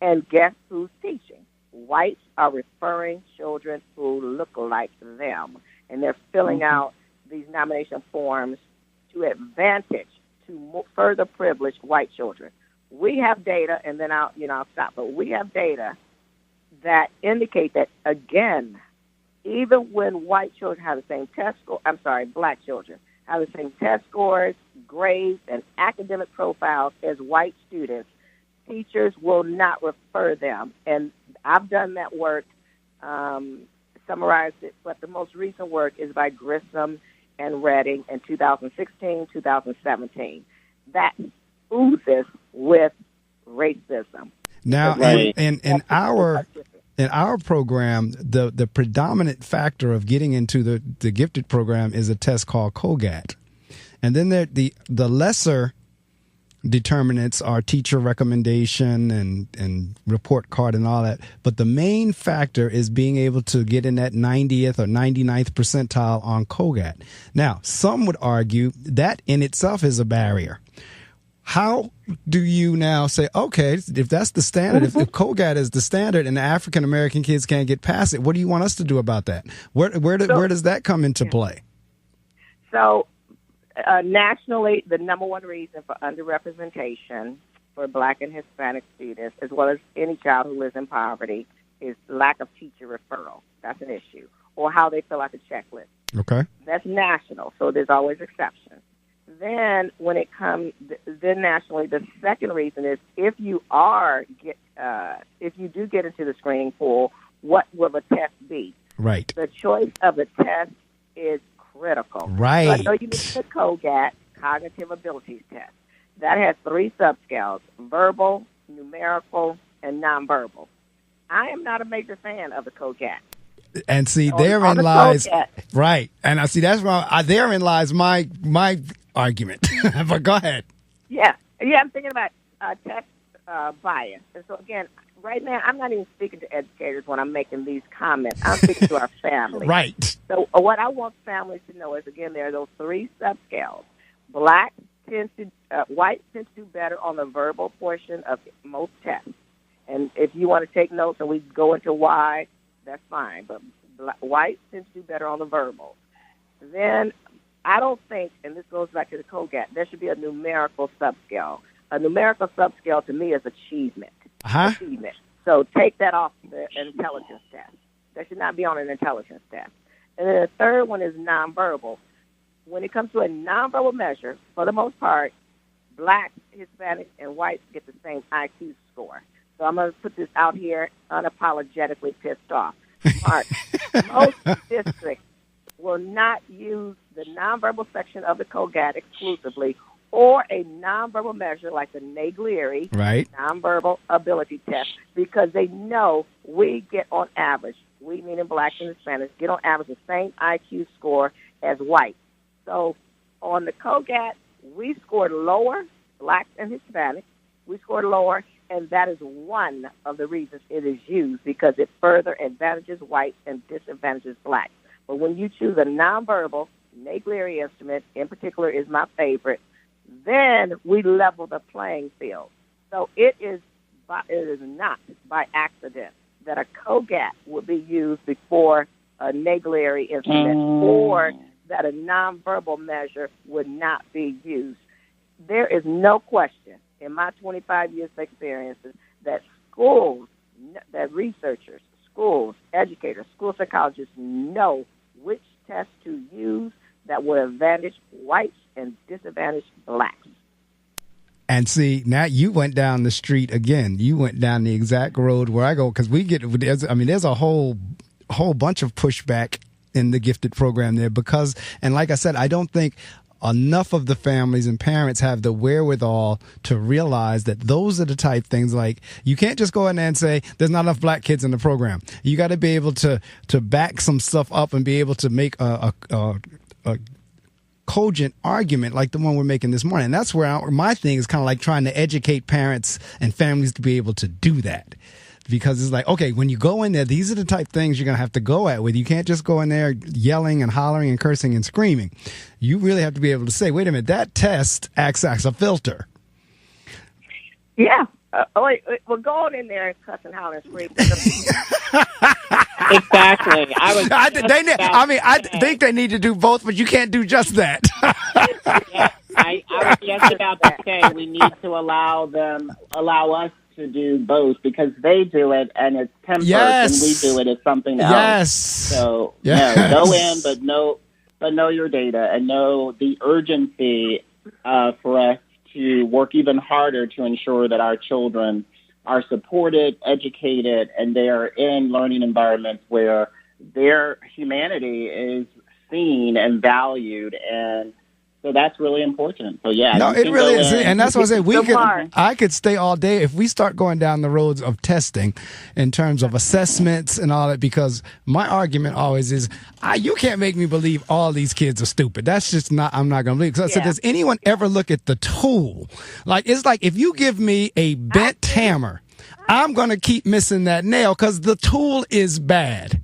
And guess who's teaching? Whites are referring children who look like them, and they're filling out these nomination forms to advantage, to further privilege white children. We have data, and then I'll stop, but we have data that indicate that, again, even when white children have the same test score, black children have the same test scores, grades, and academic profiles as white students, teachers will not refer them. And I've done that work, summarized it, but the most recent work is by Grissom and Redding in 2016, 2017. That oozes with racism. Now, in our program, the predominant factor of getting into the gifted program is a test called COGAT. And then the lesser determinants are teacher recommendation and report card and all that. But the main factor is being able to get in that 90th or 99th percentile on COGAT. Now, some would argue that in itself is a barrier. How do you now say, okay, if that's the standard, if COGAT is the standard and the African American kids can't get past it, what do you want us to do about that? Where does that come into play? So nationally, the number one reason for underrepresentation for Black and Hispanic students, as well as any child who lives in poverty, is lack of teacher referral. That's an issue. Or how they fill out the checklist. Okay. That's national, so there's always exceptions. Then when it comes, then nationally, the second reason is if you do get into the screening pool, what will the test be? Right. The choice of the test is critical. Right. So I know you mentioned the COGAT, Cognitive Abilities Test. That has 3 subscales: verbal, numerical, and nonverbal. I am not a major fan of the COGAT. And see, therein lies right. And I see that's why therein lies my argument. But go ahead. Yeah, I'm thinking about test bias. And so again, right now, I'm not even speaking to educators when I'm making these comments. I'm speaking to our families. Right. So what I want families to know is, again, there are those 3 subscales. White tends to do better on the verbal portion of most tests. And if you want to take notes and we go into why, that's fine. But white tends to do better on the verbal. Then I don't think, and this goes back to the COGAT, there should be a numerical subscale. A numerical subscale to me is achievement. Achievement. So take that off the intelligence test. That should not be on an intelligence test. And then the third one is nonverbal. When it comes to a nonverbal measure, for the most part, Blacks, Hispanics, and whites get the same IQ score. So I'm going to put this out here unapologetically pissed off. Mark, most districts will not use the nonverbal section of the COGAT exclusively or a nonverbal measure like the Naglieri nonverbal ability test because they know we get on average, we meaning Blacks and Hispanics, get on average the same IQ score as whites. So on the COGAT, we scored lower, Blacks and Hispanics. We scored lower, and that is one of the reasons it is used because it further advantages whites and disadvantages Blacks. But when you choose a nonverbal, Naglieri instrument in particular is my favorite, then we level the playing field. So it is not by accident that a COGAT would be used before a Naglieri instrument or that a nonverbal measure would not be used. There is no question in my 25 years of experiences that schools, that researchers, schools, educators, school psychologists know which test to use that will advantage whites and disadvantage Blacks. And see, now you went down the street again. You went down the exact road where I go because there's a whole bunch of pushback in the gifted program there because, and like I said, I don't think enough of the families and parents have the wherewithal to realize that those are the type things like you can't just go in there and say there's not enough Black kids in the program. You got to be able to back some stuff up and be able to make a cogent argument like the one we're making this morning. And that's where my thing is kind of like trying to educate parents and families to be able to do that. Because it's like, okay, when you go in there, these are the type of things you're going to have to go at with. You can't just go in there yelling and hollering and cursing and screaming. You really have to be able to say, wait a minute, that test acts as a filter. Yeah. Well, go on in there and cuss and holler and scream. Exactly. I think they need to do both, but you can't do just that. Yeah, I was just about to say we need to allow us to do both because they do it and it's tempered and we do it as something else. Yes. So go in, but know your data and know the urgency for us to work even harder to ensure that our children are supported, educated, and they are in learning environments where their humanity is seen and valued. And so that's really important. So no, it really is, and that's what I say. I could stay all day if we start going down the roads of testing, in terms of assessments and all that. Because my argument always is, you can't make me believe all these kids are stupid. That's just not. I'm not going to believe. So does anyone ever look at the tool? Like it's like if you give me a bent hammer, I'm going to keep missing that nail because the tool is bad.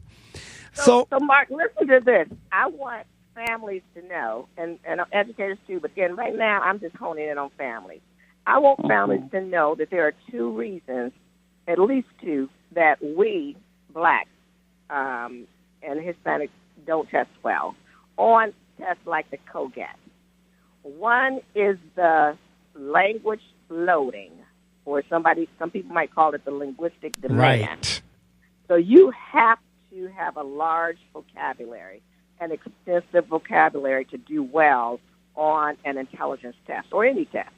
So Mark, listen to this. I want families to know, and educators too, but again, right now I'm just honing in on families. I want families to know that there are two reasons, at least two, that we, blacks and Hispanics, don't test well on tests like the COGAT. One is the language loading, or some people might call it the linguistic demand. Right. So you have to have a large vocabulary, an extensive vocabulary to do well on an intelligence test or any test.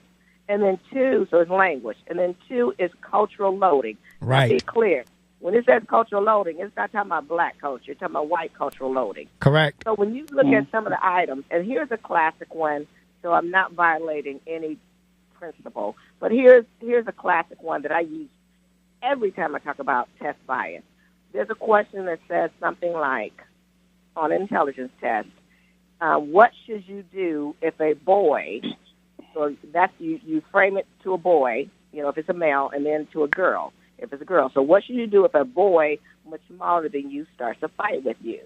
And then two, so it's language. And then two is cultural loading. Right. Now, be clear. When it says cultural loading, it's not talking about black culture. It's talking about white cultural loading. Correct. So when you look at some of the items, and here's a classic one, so I'm not violating any principle, but here's a classic one that I use every time I talk about test bias. There's a question that says something like, on an intelligence test, what should you do if a boy, so that's you frame it to a boy, if it's a male, and then to a girl, if it's a girl. So what should you do if a boy much smaller than you starts to fight with you?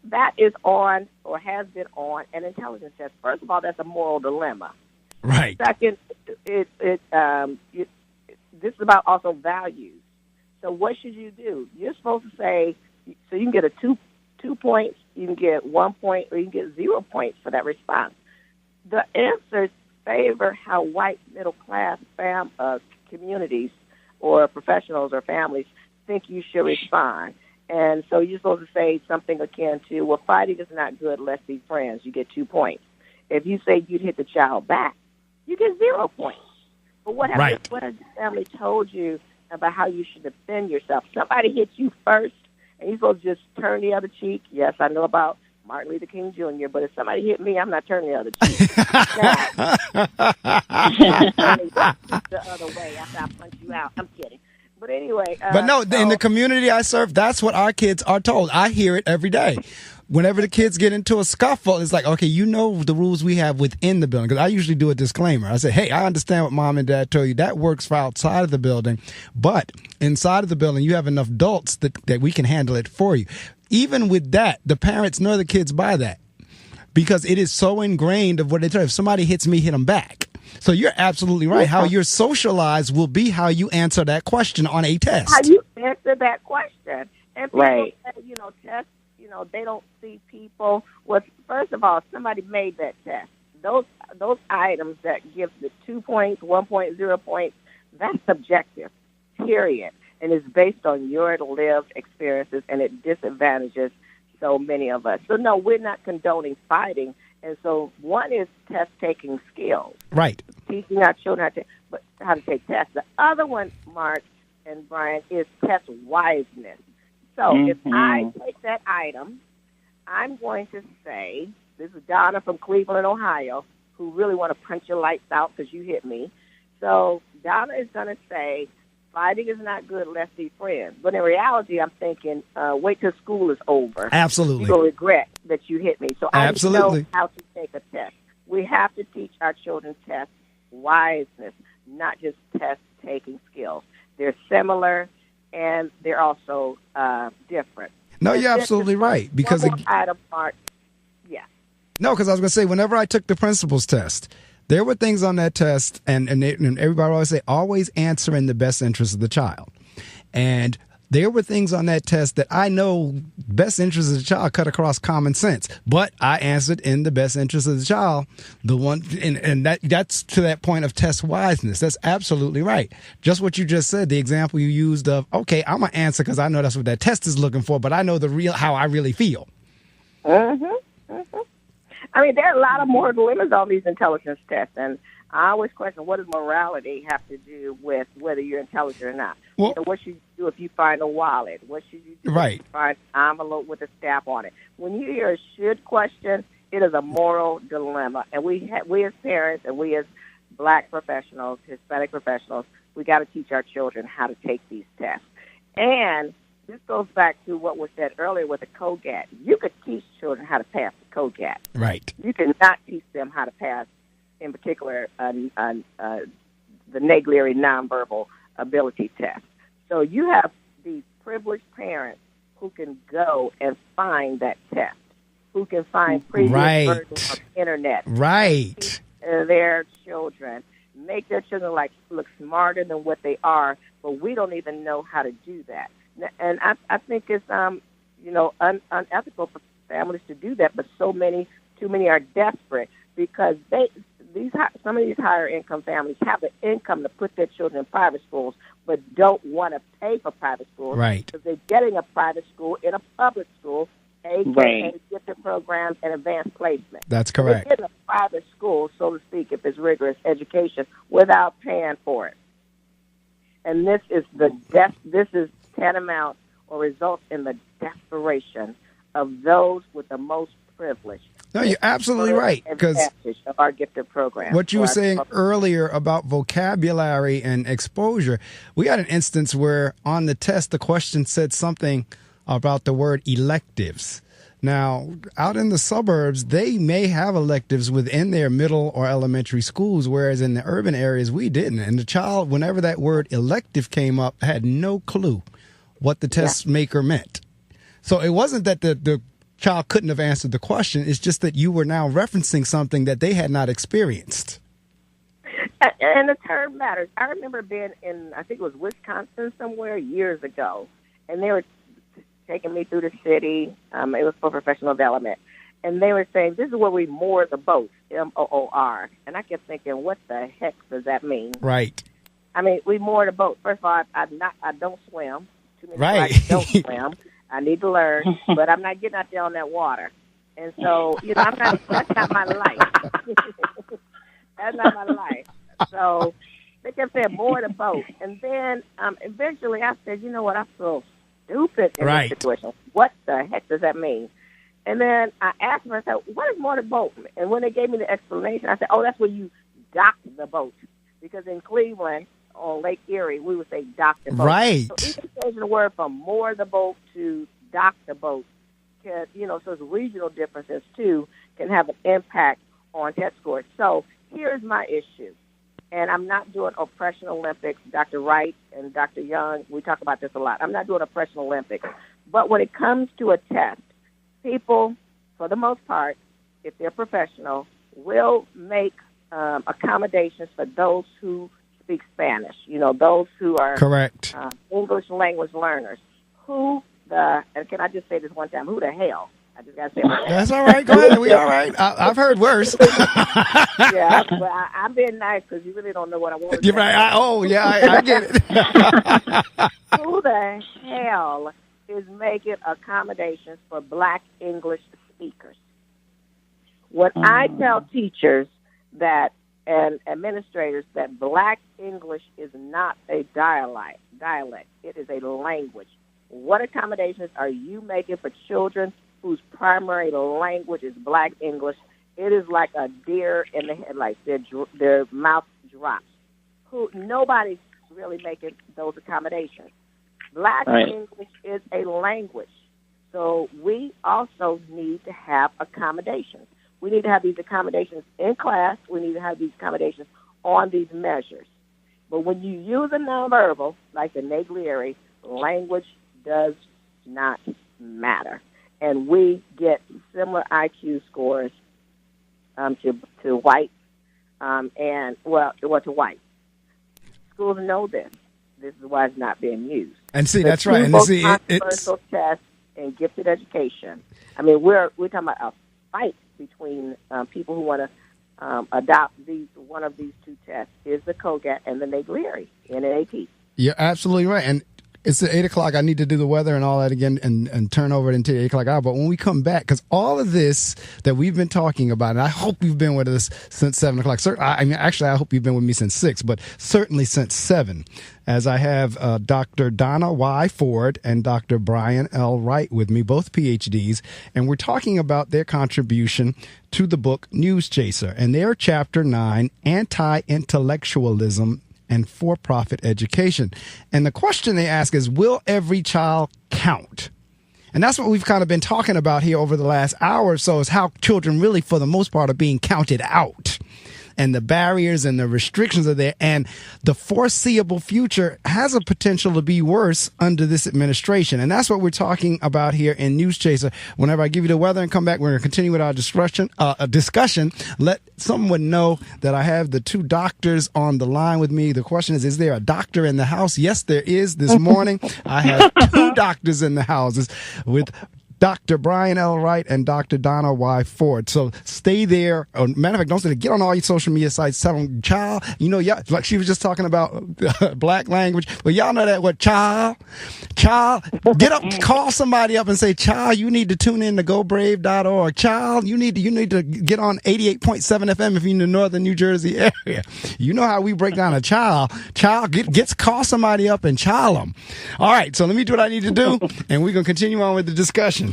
That is on, or has been on, an intelligence test. First of all, that's a moral dilemma. Right. Second, this is about also values. So what should you do? You're supposed to say, so you can get 2 points, you can get 1 point, or you can get 0 points for that response. The answers favor how white middle-class communities or professionals or families think you should respond. And so you're supposed to say something akin to, well, fighting is not good, let's be friends. You get 2 points. If you say you'd hit the child back, you get 0 points. But what has the family told you about how you should defend yourself? Somebody hits you first, and you're supposed to just turn the other cheek. Yes, I know about Martin Luther King Jr., but if somebody hit me, I'm not turning the other cheek. The other way after I punch you out. I'm kidding. But anyway. But no, in the community I serve, that's what our kids are told. I hear it every day. Whenever the kids get into a scuffle, it's like, okay, you know the rules we have within the building. Because I usually do a disclaimer. I say, hey, I understand what mom and dad told you. That works for outside of the building. But inside of the building, you have enough adults that we can handle it for you. Even with that, the parents nor the kids buy that. Because it is so ingrained of what they tell you. If somebody hits me, hit them back. So you're absolutely right. How you're socialized will be how you answer that question on a test. How you answer that question. And people say, tests, they don't see people. Well, first of all, somebody made that test. Those items that give the 2 points, 1 point, 0 points, that's subjective, period. And it's based on your lived experiences, and it disadvantages so many of us. So, no, we're not condoning fighting. And so one is test-taking skills. Right. Teaching our children how to take tests. The other one, Mark and Brian, is test wiseness. So if I take that item, I'm going to say, this is Donna from Cleveland, Ohio, who really want to punch your lights out because you hit me. So Donna is going to say, fighting is not good, let's be friends. But in reality, I'm thinking, wait till school is over. Absolutely. You'll regret that you hit me. So I Absolutely. know how to take a test. We have to teach our children test wiseness, not just test-taking skills. They're similar, and they're also different. No, you're absolutely right. Because item part, yeah. No, because I was going to say, whenever I took the principal's test, there were things on that test, and everybody always say, always answer in the best interest of the child. And there were things on that test that I know best interest of the child cut across common sense, but I answered in the best interest of the child. The one, and that's to that point of test wiseness. That's absolutely right. Just what you just said, the example you used of, okay, I'm gonna answer because I know that's what that test is looking for, but I know how I really feel. I mean, there are a lot of moral dilemmas on these intelligence tests, and I always question, what does morality have to do with whether you're intelligent or not? Well, so what should you do if you find a wallet? What should you do if you find an envelope with a stamp on it? When you hear a should question, it is a moral dilemma. And we as parents and we as black professionals, Hispanic professionals, we got to teach our children how to take these tests. And this goes back to what was said earlier with the COGAT. You could teach children how to pass the COGAT. Right. You cannot teach them how to pass, in particular, the Naglieri nonverbal ability test. So you have these privileged parents who can go and find that test, who can find previous versions of the internet. Right. Their children make their children look smarter than what they are, but we don't even know how to do that. And I think it's unethical for families to do that, but too many are desperate because some of these higher income families have the income to put their children in private schools, but don't want to pay for private schools, right? Because they're getting a private school in a public school, aka gifted programs and advanced placement. That's correct. They're getting a private school, so to speak, if it's rigorous education, without paying for it. And this is tantamount or results in the desperation of those with the most privilege. No, you're absolutely right. Because of our gifted program. What you were saying earlier about vocabulary and exposure, we had an instance where on the test, the question said something about the word electives. Now, out in the suburbs, they may have electives within their middle or elementary schools, whereas in the urban areas, we didn't. And the child, whenever that word elective came up, had no clue what the test maker meant. So it wasn't that the child couldn't have answered the question. It's just that you were now referencing something that they had not experienced. And the term matters. I remember being in, I think it was Wisconsin somewhere years ago, and they were taking me through the city. It was for professional development. And they were saying, this is where we moor the boat, M-O-O-R. And I kept thinking, what the heck does that mean? Right. I mean, we moor the boat. First of all, I don't swim. Too many right. don't swim. I need to learn, but I'm not getting out there on that water. And so, that's not my life. That's not my life. So they kept saying, board a boat. And then eventually I said, you know what, I feel stupid in this situation. What the heck does that mean? And then I asked them, I said, what is motor boat? And when they gave me the explanation, I said, oh, that's where you dock the boat. Because in Cleveland, on Lake Erie, we would say dock the boat. Right. So even changing the word from moor the boat to dock the boat, can, so it's regional differences too, can have an impact on test scores. So here's my issue. And I'm not doing oppression Olympics. Dr. Wright and Dr. Young, we talk about this a lot. I'm not doing oppression Olympics. But when it comes to a test, people, for the most part, if they're professional, will make accommodations for those who speak Spanish, those who are correct English language learners. And can I just say this one time, who the hell? I just got to say that. That's all right. Go ahead. We all right. I've heard worse. Yeah, but I'm being nice because you really don't know what I want to You're say. right. I get it. Who the hell is making accommodations for black English speakers? When I tell teachers and administrators that black English is not a dialect, it is a language. What accommodations are you making for children whose primary language is black English? It is like a deer in the headlights. Their mouth drops. Nobody's really making those accommodations. Black English is a language. So we also need to have accommodations. We need to have these accommodations in class. We need to have these accommodations on these measures. But when you use a nonverbal, like the Naglieri, language does not matter. And we get similar IQ scores to white to white. Schools know this. This is why it's not being used. And see, that's right. And see, it's tests and gifted education. I mean, we're talking about a fight between people who want to adopt one of these two tests is the COGAT and the Naglieri, NAT. You're absolutely right. And it's at 8 o'clock. I need to do the weather and all that again and turn over it into the 8 o'clock hour. But when we come back, because all of this that we've been talking about, and I hope you've been with us since 7 o'clock. I hope you've been with me since 6, but certainly since 7, as I have Dr. Donna Y. Ford and Dr. Brian L. Wright with me, both PhDs, and we're talking about their contribution to the book Newschaser and their Chapter 9, Anti-Intellectualism and For-Profit Education. And the question they ask is, will every child count? And that's what we've kind of been talking about here over the last hour or so, is how children really, for the most part, are being counted out. and the barriers and the restrictions are there. And the foreseeable future has a potential to be worse under this administration. And that's what we're talking about here in Newschaser. Whenever I give you the weather and come back, we're going to continue with our discussion. Let someone know that I have the two doctors on the line with me. The question is there a doctor in the house? Yes, there is. This morning, I have two doctors in the houses with Dr. Brian L. Wright and Dr. Donna Y. Ford. So stay there. Matter of fact, don't say get on all your social media sites. Tell them, child, y'all, like she was just talking about black language. Well, y'all know that what child, get up, call somebody up and say, child, you need to tune in to gobrave.org. Child, you need to get on 88.7 FM if you're in the northern New Jersey area. You know how we break down a child. Call somebody up and child them. All right, so let me do what I need to do, and we're going to continue on with the discussion.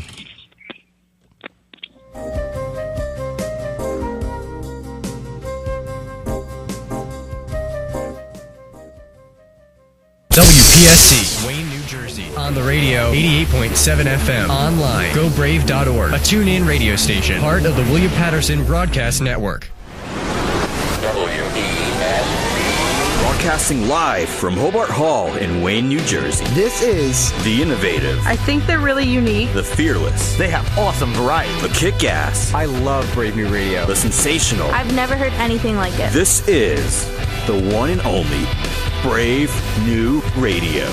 WPSC, Wayne, New Jersey. On the radio, 88.7 FM. Online, gobrave.org. A tune-in radio station. Part of the William Patterson Broadcast Network. Broadcasting live from Hobart Hall in Wayne, New Jersey. This is the innovative. I think they're really unique. The fearless. They have awesome variety. The kick-ass. I love Brave New Radio. The sensational. I've never heard anything like it. This is the one and only Brave New Radio.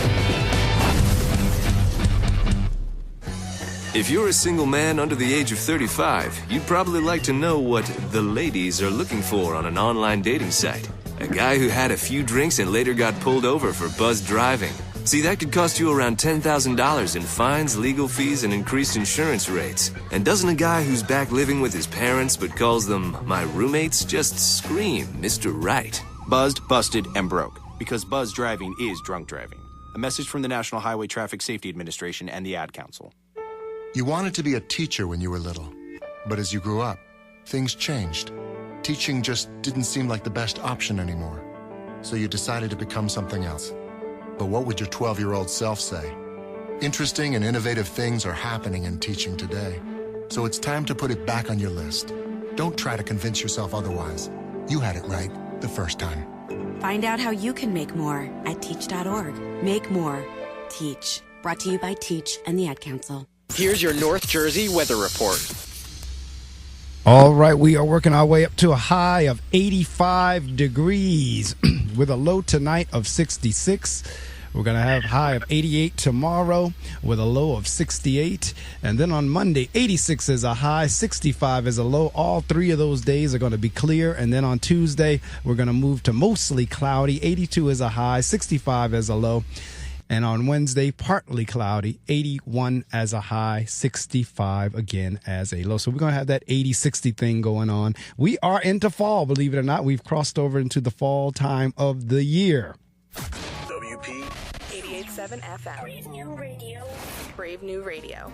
If you're a single man under the age of 35, you'd probably like to know what the ladies are looking for on an online dating site. A guy who had a few drinks and later got pulled over for buzzed driving. See, that could cost you around $10,000 in fines, legal fees, and increased insurance rates. And doesn't a guy who's back living with his parents but calls them my roommates just scream Mr. Right? Buzzed, busted, and broke. Because buzzed driving is drunk driving. A message from the National Highway Traffic Safety Administration and the Ad Council. You wanted to be a teacher when you were little. But as you grew up, things changed. Teaching just didn't seem like the best option anymore. So you decided to become something else. But what would your 12-year-old self say? Interesting and innovative things are happening in teaching today. So it's time to put it back on your list. Don't try to convince yourself otherwise. You had it right the first time. Find out how you can make more at teach.org. Make more. Teach. Brought to you by Teach and the Ad Council. Here's your North Jersey weather report. All right, we are working our way up to a high of 85 degrees with a low tonight of 66. We're going to have a high of 88 tomorrow with a low of 68. And then on Monday, 86 is a high, 65 is a low. All three of those days are going to be clear. And then on Tuesday, we're going to move to mostly cloudy. 82 is a high, 65 is a low. And on Wednesday, partly cloudy, 81 as a high, 65 again as a low. So we're going to have that 80-60 thing going on. We are into fall, believe it or not. We've crossed over into the fall time of the year. WP 88.7 FM. Brave New Radio. Brave New Radio.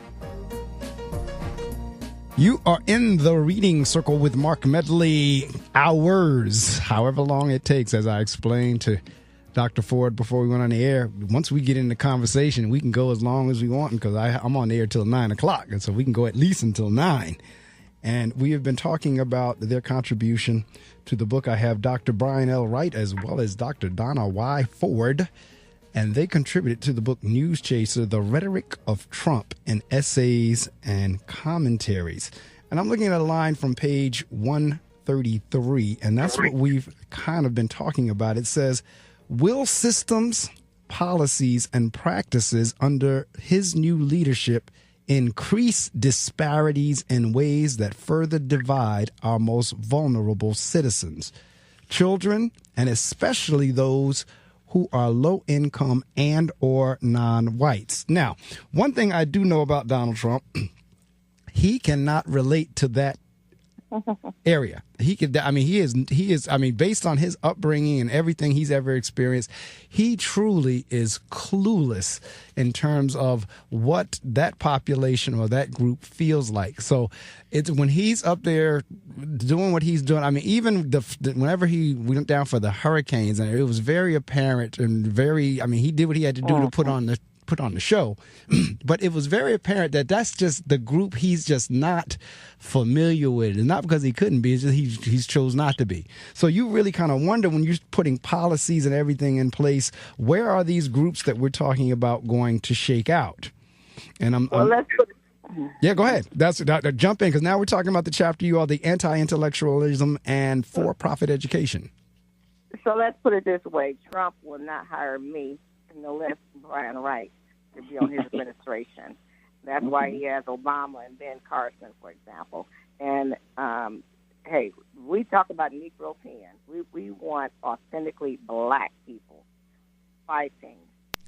You are in the reading circle with Marc Medley. Hours, however long it takes, as I explained to Dr. Ford before we went on the air. Once we get in the conversation, we can go as long as we want because I'm on the air till 9 o'clock. And so we can go at least until 9. And we have been talking about their contribution to the book. I have Dr. Brian L. Wright as well as Dr. Donna Y. Ford. And they contributed to the book Newschaser, The Rhetoric of Trump in Essays and Commentaries. And I'm looking at a line from page 133, and that's what we've kind of been talking about. It says, will systems, policies, and practices under his new leadership increase disparities in ways that further divide our most vulnerable citizens, children, and especially those who are low income and or non-whites? Now, one thing I do know about Donald Trump, he cannot relate to that area. He could, he is, based on his upbringing and everything he's ever experienced, he truly is clueless in terms of what that population or that group feels like. So it's when he's up there doing what he's doing. Even whenever we went down for the hurricanes, and it was very apparent and very, he did what he had to do to put put on the show. But it was very apparent that that's just the group he's just not familiar with. It's not because he couldn't be, it's just he's chose not to be. So you really kind of wonder when you're putting policies and everything in place, where are these groups that we're talking about going to shake out? And yeah, go ahead. Jump in, because now we're talking about the chapter you are the anti-intellectualism and for-profit education. So let's put it this way. Trump will not hire me, no less Brian Wright, to be on his administration. That's why he has Obama and Ben Carson, for example. And, hey, we talk about Negro pens. We want authentically black people fighting.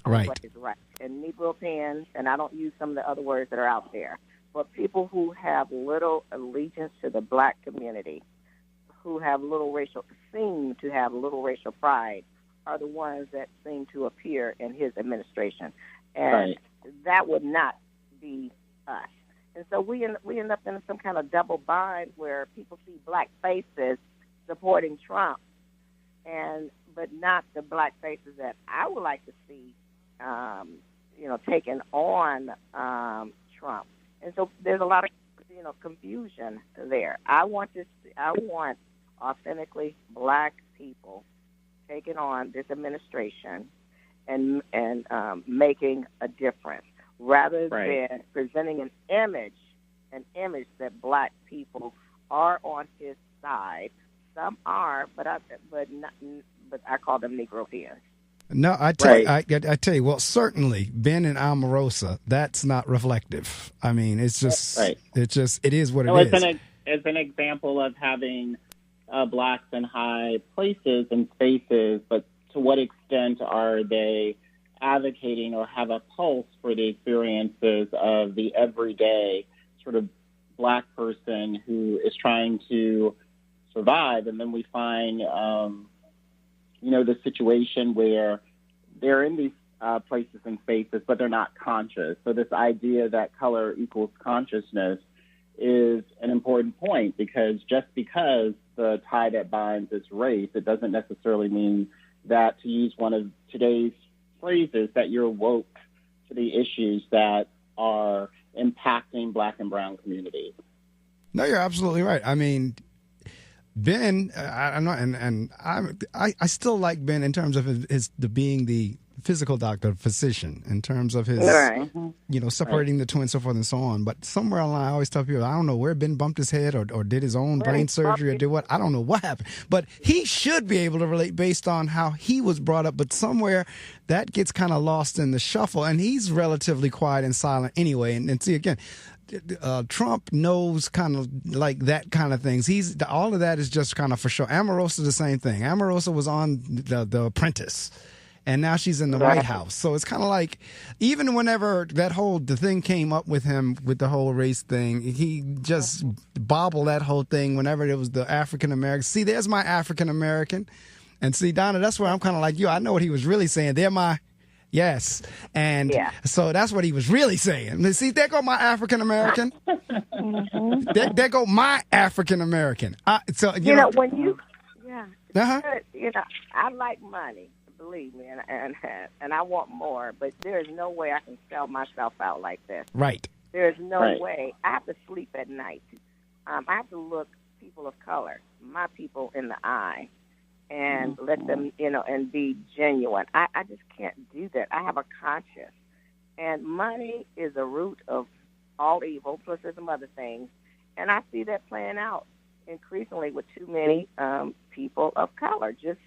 Right. What is right. And Negro pens, and I don't use some of the other words that are out there, but people who have little allegiance to the black community, who seem to have little racial pride, are the ones that seem to appear in his administration. And that would not be us. And so we end up in some kind of double bind where people see black faces supporting Trump, but not the black faces that I would like to see, taking on Trump. And so there's a lot of confusion there. I want authentically black people taking on this administration and making a difference, rather than presenting an image that black people are on his side. Some are, but I call them Negro pens. No, I tell you, well, certainly Ben and Omarosa, that's not reflective. I mean, it is what it is. It's an example of having blacks in high places and spaces, but to what extent are they advocating or have a pulse for the experiences of the everyday sort of black person who is trying to survive? And then we find the situation where they're in these places and spaces, but they're not conscious. So this idea that color equals consciousness is an important point, because just because the tie that binds is race, it doesn't necessarily mean that, to use one of today's phrases, that you're woke to the issues that are impacting black and brown communities. No, you're absolutely right. I mean, Ben, I still like Ben in terms of his being the physical doctor, physician, in terms of his, separating the two and so forth and so on. But somewhere along, I always tell people, I don't know where Ben bumped his head or did his own brain surgery or did what. I don't know what happened. But he should be able to relate based on how he was brought up. But somewhere that gets kind of lost in the shuffle. And he's relatively quiet and silent anyway. And see, again, Trump knows kind of like that kind of things. All of that is just kind of for sure. Omarosa, the same thing. Omarosa was on the Apprentice, and now she's in the White House. So it's kind of like, even whenever the thing came up with him with the whole race thing, he just bobbled that whole thing whenever it was the African American. See, there's my African American, and see, Donna, that's where I'm kind of like you. I know what he was really saying. They're my. Yes. And so that's what he was really saying. See, there go my African American. There go my African American. When you, I like money, believe me, and I want more, but there is no way I can sell myself out like this. Right. There is no way. I have to sleep at night. I have to look people of color, my people, in the eye, and let them, and be genuine. I just can't do that. I have a conscience. And money is the root of all evil, plus there's some other things. And I see that playing out increasingly with too many people of color, just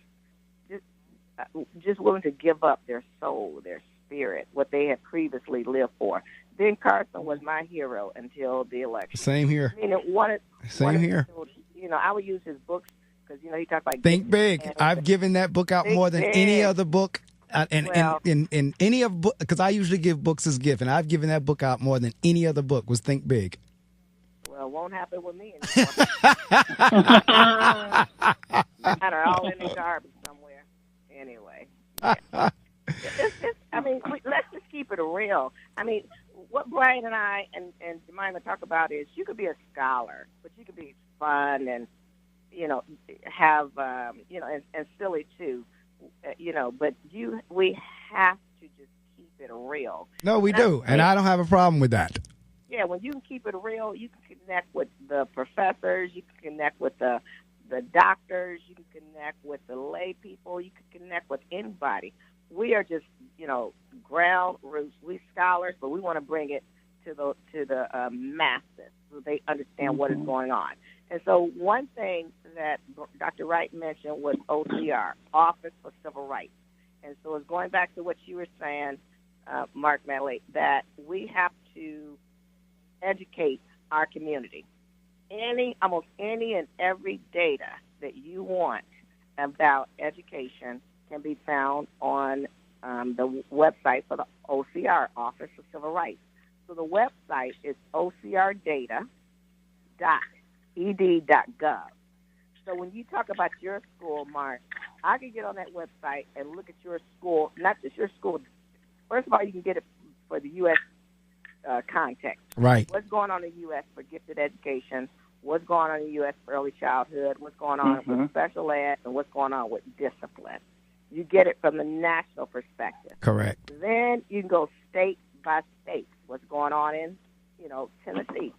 willing to give up their soul, their spirit, what they had previously lived for. Ben Carson was my hero until the election. Same here. Same here. I would use his books, because he talked about Think Big. I've given that book out more than any other book, in any of book, because I usually give books as gift, and I've given that book out more than any other book. Was Think Big. Well, it won't happen with me anymore. They're all in the garbage somewhere. Anyway, let's just keep it real. I mean, what Brian and I and Jemima talk about is, you could be a scholar, but you could be fun and have, and silly too, but we have to just keep it real. No, we do, and I don't have a problem with that. Yeah, when you can keep it real, you can connect with the professors, you can connect with the doctors, you can connect with the lay people, you can connect with anybody. We are just, ground roots. We scholars, but we want to bring it to the masses so they understand what is going on. And so one thing that Dr. Wright mentioned was OCR, Office for Civil Rights. And so it's going back to what you were saying, Marc Medley, that we have to educate our community. Almost any and every data that you want about education can be found on the website for the OCR, Office of Civil Rights. So the website is ocrdata.ed.gov. So when you talk about your school, Mark, I can get on that website and look at your school, not just your school. First of all, you can get it for the U.S. Context. Right. What's going on in the U.S. for gifted education? What's going on in the U.S. for early childhood? What's going on with special ed? And what's going on with discipline? You get it from the national perspective. Correct. Then you can go state by state. What's going on in, Tennessee?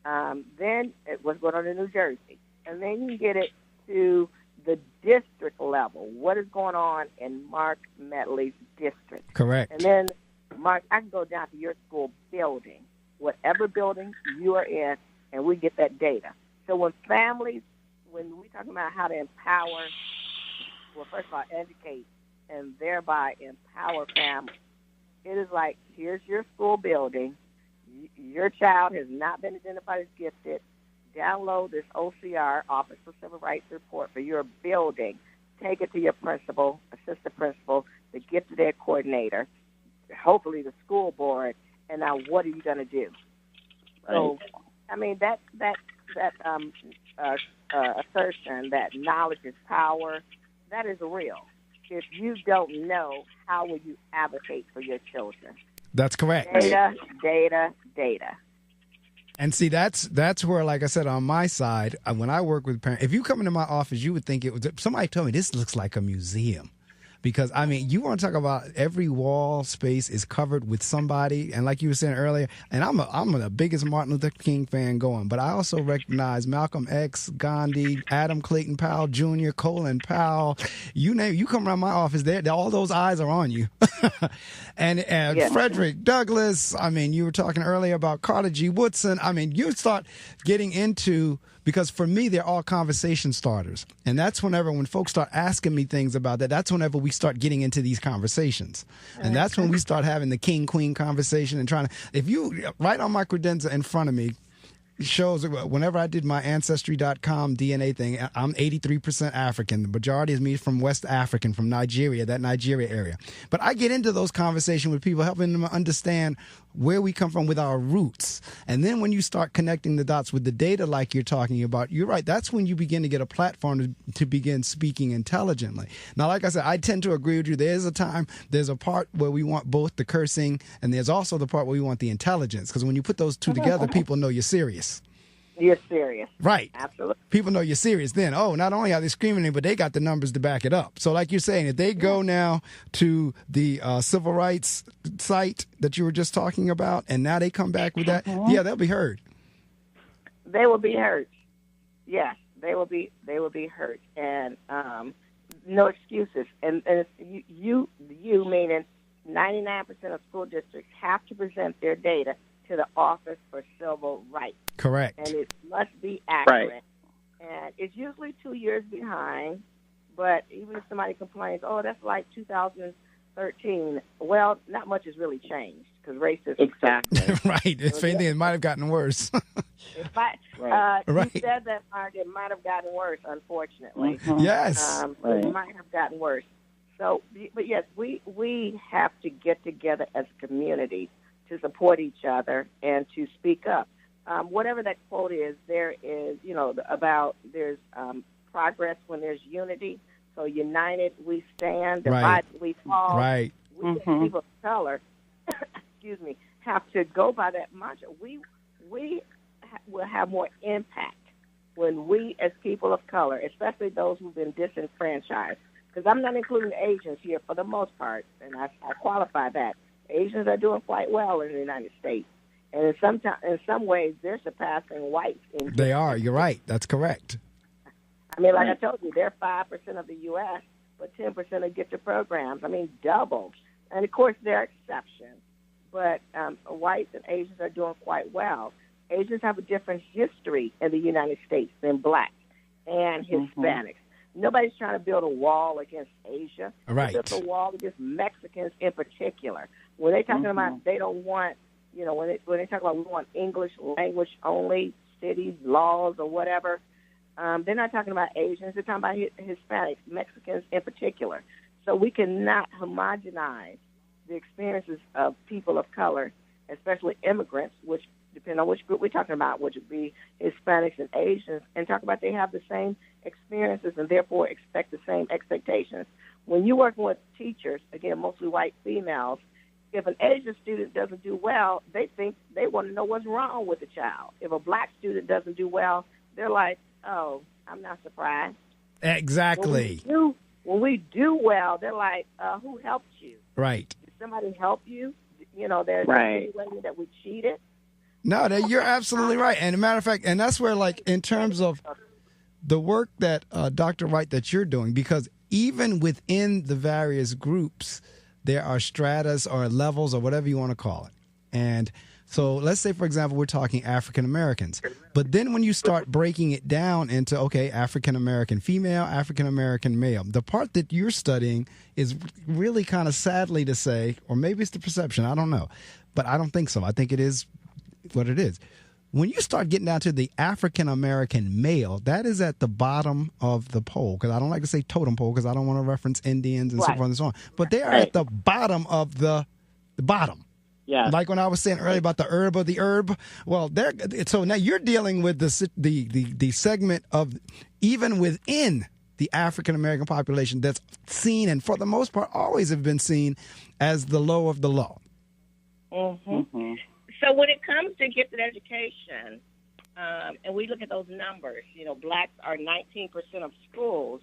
Then what's going on in New Jersey? And then you can get it to the district level. What is going on in Marc Medley's district? Correct. And then, Mark, I can go down to your school building, whatever building you are in, and we get that data. So when we're talking about how to empower, well, first of all, educate and thereby empower families, it is like, here's your school building. Your child has not been identified as gifted. Download this OCR, Office for Civil Rights report for your building. Take it to your principal, assistant principal, the gifted ed coordinator, hopefully the school board, and now what are you going to do? Right. So, I mean, that assertion that knowledge is power, that is real. If you don't know, how will you advocate for your children? That's correct. Data. And see, that's where, like I said, on my side, when I work with parents, if you come into my office, you would think it was, somebody told me this looks like a museum. Because, I mean, you want to talk about every wall space is covered with somebody. And like you were saying earlier, and I'm the biggest Martin Luther King fan going, but I also recognize Malcolm X, Gandhi, Adam Clayton Powell Jr., Colin Powell. You name it, you come around my office, all those eyes are on you. and yeah. Frederick Douglass, I mean, you were talking earlier about Carter G. Woodson. I mean, you start getting into... Because for me, they're all conversation starters. And that's when folks start asking me things about that, that's whenever we start getting into these conversations. And that's when we start having the king-queen conversation and trying to, if you, right on my credenza in front of me, shows whenever I did my Ancestry.com DNA thing, I'm 83% African. The majority is me from West African, from Nigeria, that Nigeria area. But I get into those conversations with people, helping them understand where we come from with our roots. And then when you start connecting the dots with the data like you're talking about, you're right, that's when you begin to get a platform to begin speaking intelligently. Now, like I said, I tend to agree with you. There's a part where we want both the cursing, and there's also the part where we want the intelligence. Because when you put those two together, people know you're serious. You're serious. Right. Absolutely. People know you're serious then. Not only are they screaming it, but they got the numbers to back it up. So like you're saying, if they go now to the civil rights site that you were just talking about, and now they come back with that, yeah, they'll be heard. They will be heard. Yes, they will be heard. And no excuses. And it's you meaning 99% of school districts have to present their data to the Office for Civil Rights. Correct. And it must be accurate. Right. And it's usually 2 years behind, but even if somebody complains, that's like 2013, well, not much has really changed because racism. Exactly. Right. If anything, it might have gotten worse. You Right. said that, Mark, it might have gotten worse, unfortunately. Yes. It might have gotten worse. So, but yes, we have to get together as a community to support each other and to speak up. Whatever that quote is, there is, there's progress when there's unity. So united we stand, divided we fall. Right. We people of color, have to go by that mantra. We will have more impact when we as people of color, especially those who've been disenfranchised, because I'm not including Asians here for the most part, and I qualify that. Asians are doing quite well in the United States. And in some ways, they're surpassing whites. They are. You're right. That's correct. I mean, like I told you, they're 5% of the U.S., but 10% of gifted programs. I mean, double. And, of course, there are exceptions. But whites and Asians are doing quite well. Asians have a different history in the United States than blacks and Hispanics. Nobody's trying to build a wall against Asia. Right. It's just a wall against Mexicans in particular. When they're talking about they don't want, when they talk about we want English language only, cities, laws, or whatever, they're not talking about Asians. They're talking about Hispanics, Mexicans in particular. So we cannot homogenize the experiences of people of color, especially immigrants, which depend on which group we're talking about, which would be Hispanics and Asians, and talk about they have the same experiences and therefore expect the same expectations. When you're working with teachers, again, mostly white females, if an Asian student doesn't do well, they think they want to know what's wrong with the child. If a black student doesn't do well, they're like, oh, I'm not surprised. Exactly. When we do well, they're like, who helped you? Right. Did somebody help you? There's any way that we cheated. No, you're absolutely right. And a matter of fact, and that's where, like, in terms of the work that Dr. Wright that you're doing, because even within the various groups, there are stratas or levels or whatever you want to call it. And so let's say, for example, we're talking African Americans. But then when you start breaking it down into, okay, African American female, African American male, the part that you're studying is really kind of sadly to say, or maybe it's the perception, I don't know. But I don't think so. I think it is what it is. When you start getting down to the African American male, that is at the bottom of the pole. Because I don't like to say totem pole because I don't want to reference Indians and so forth and so on. But they are at the bottom of the bottom. Yeah. Like when I was saying earlier about the herb of the herb. Well, so now you're dealing with the segment of even within the African American population that's seen and for the most part always have been seen as the low of the low. So when it comes to gifted education, and we look at those numbers, blacks are 19% of schools,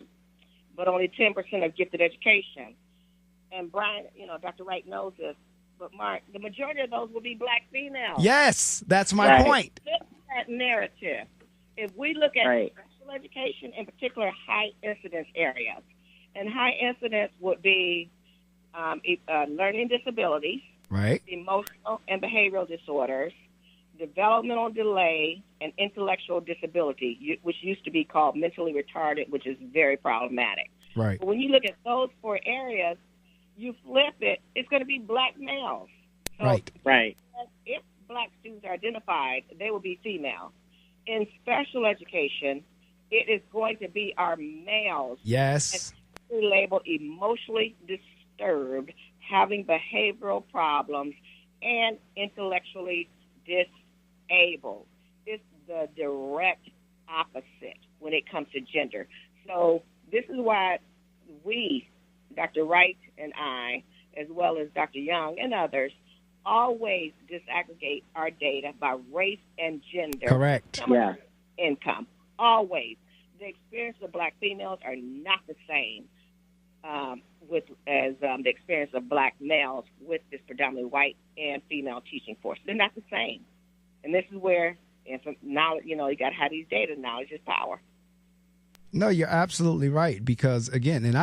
but only 10% of gifted education. And Brian, Dr. Wright knows this, but Mark, the majority of those will be black females. Yes, that's my point. That narrative. If we look at special education, in particular, high incidence areas, and high incidence would be learning disabilities, emotional and behavioral disorders, developmental delay, and intellectual disability, which used to be called mentally retarded, which is very problematic. Right. But when you look at those four areas, you flip it, it's going to be black males. So if black students are identified, they will be female. In special education, it is going to be our males. Yes. Labeled emotionally disturbed, having behavioral problems, and intellectually disabled. It's the direct opposite when it comes to gender. So this is why we, Dr. Wright and I, as well as Dr. Young and others, always disaggregate our data by race and gender. Correct. Income. Always. The experience of black females are not the same as the experience of black males with this predominantly white and female teaching force. They're not the same. And this is where knowledge, you got to have these data. Knowledge is power. No, you're absolutely right. Because again, and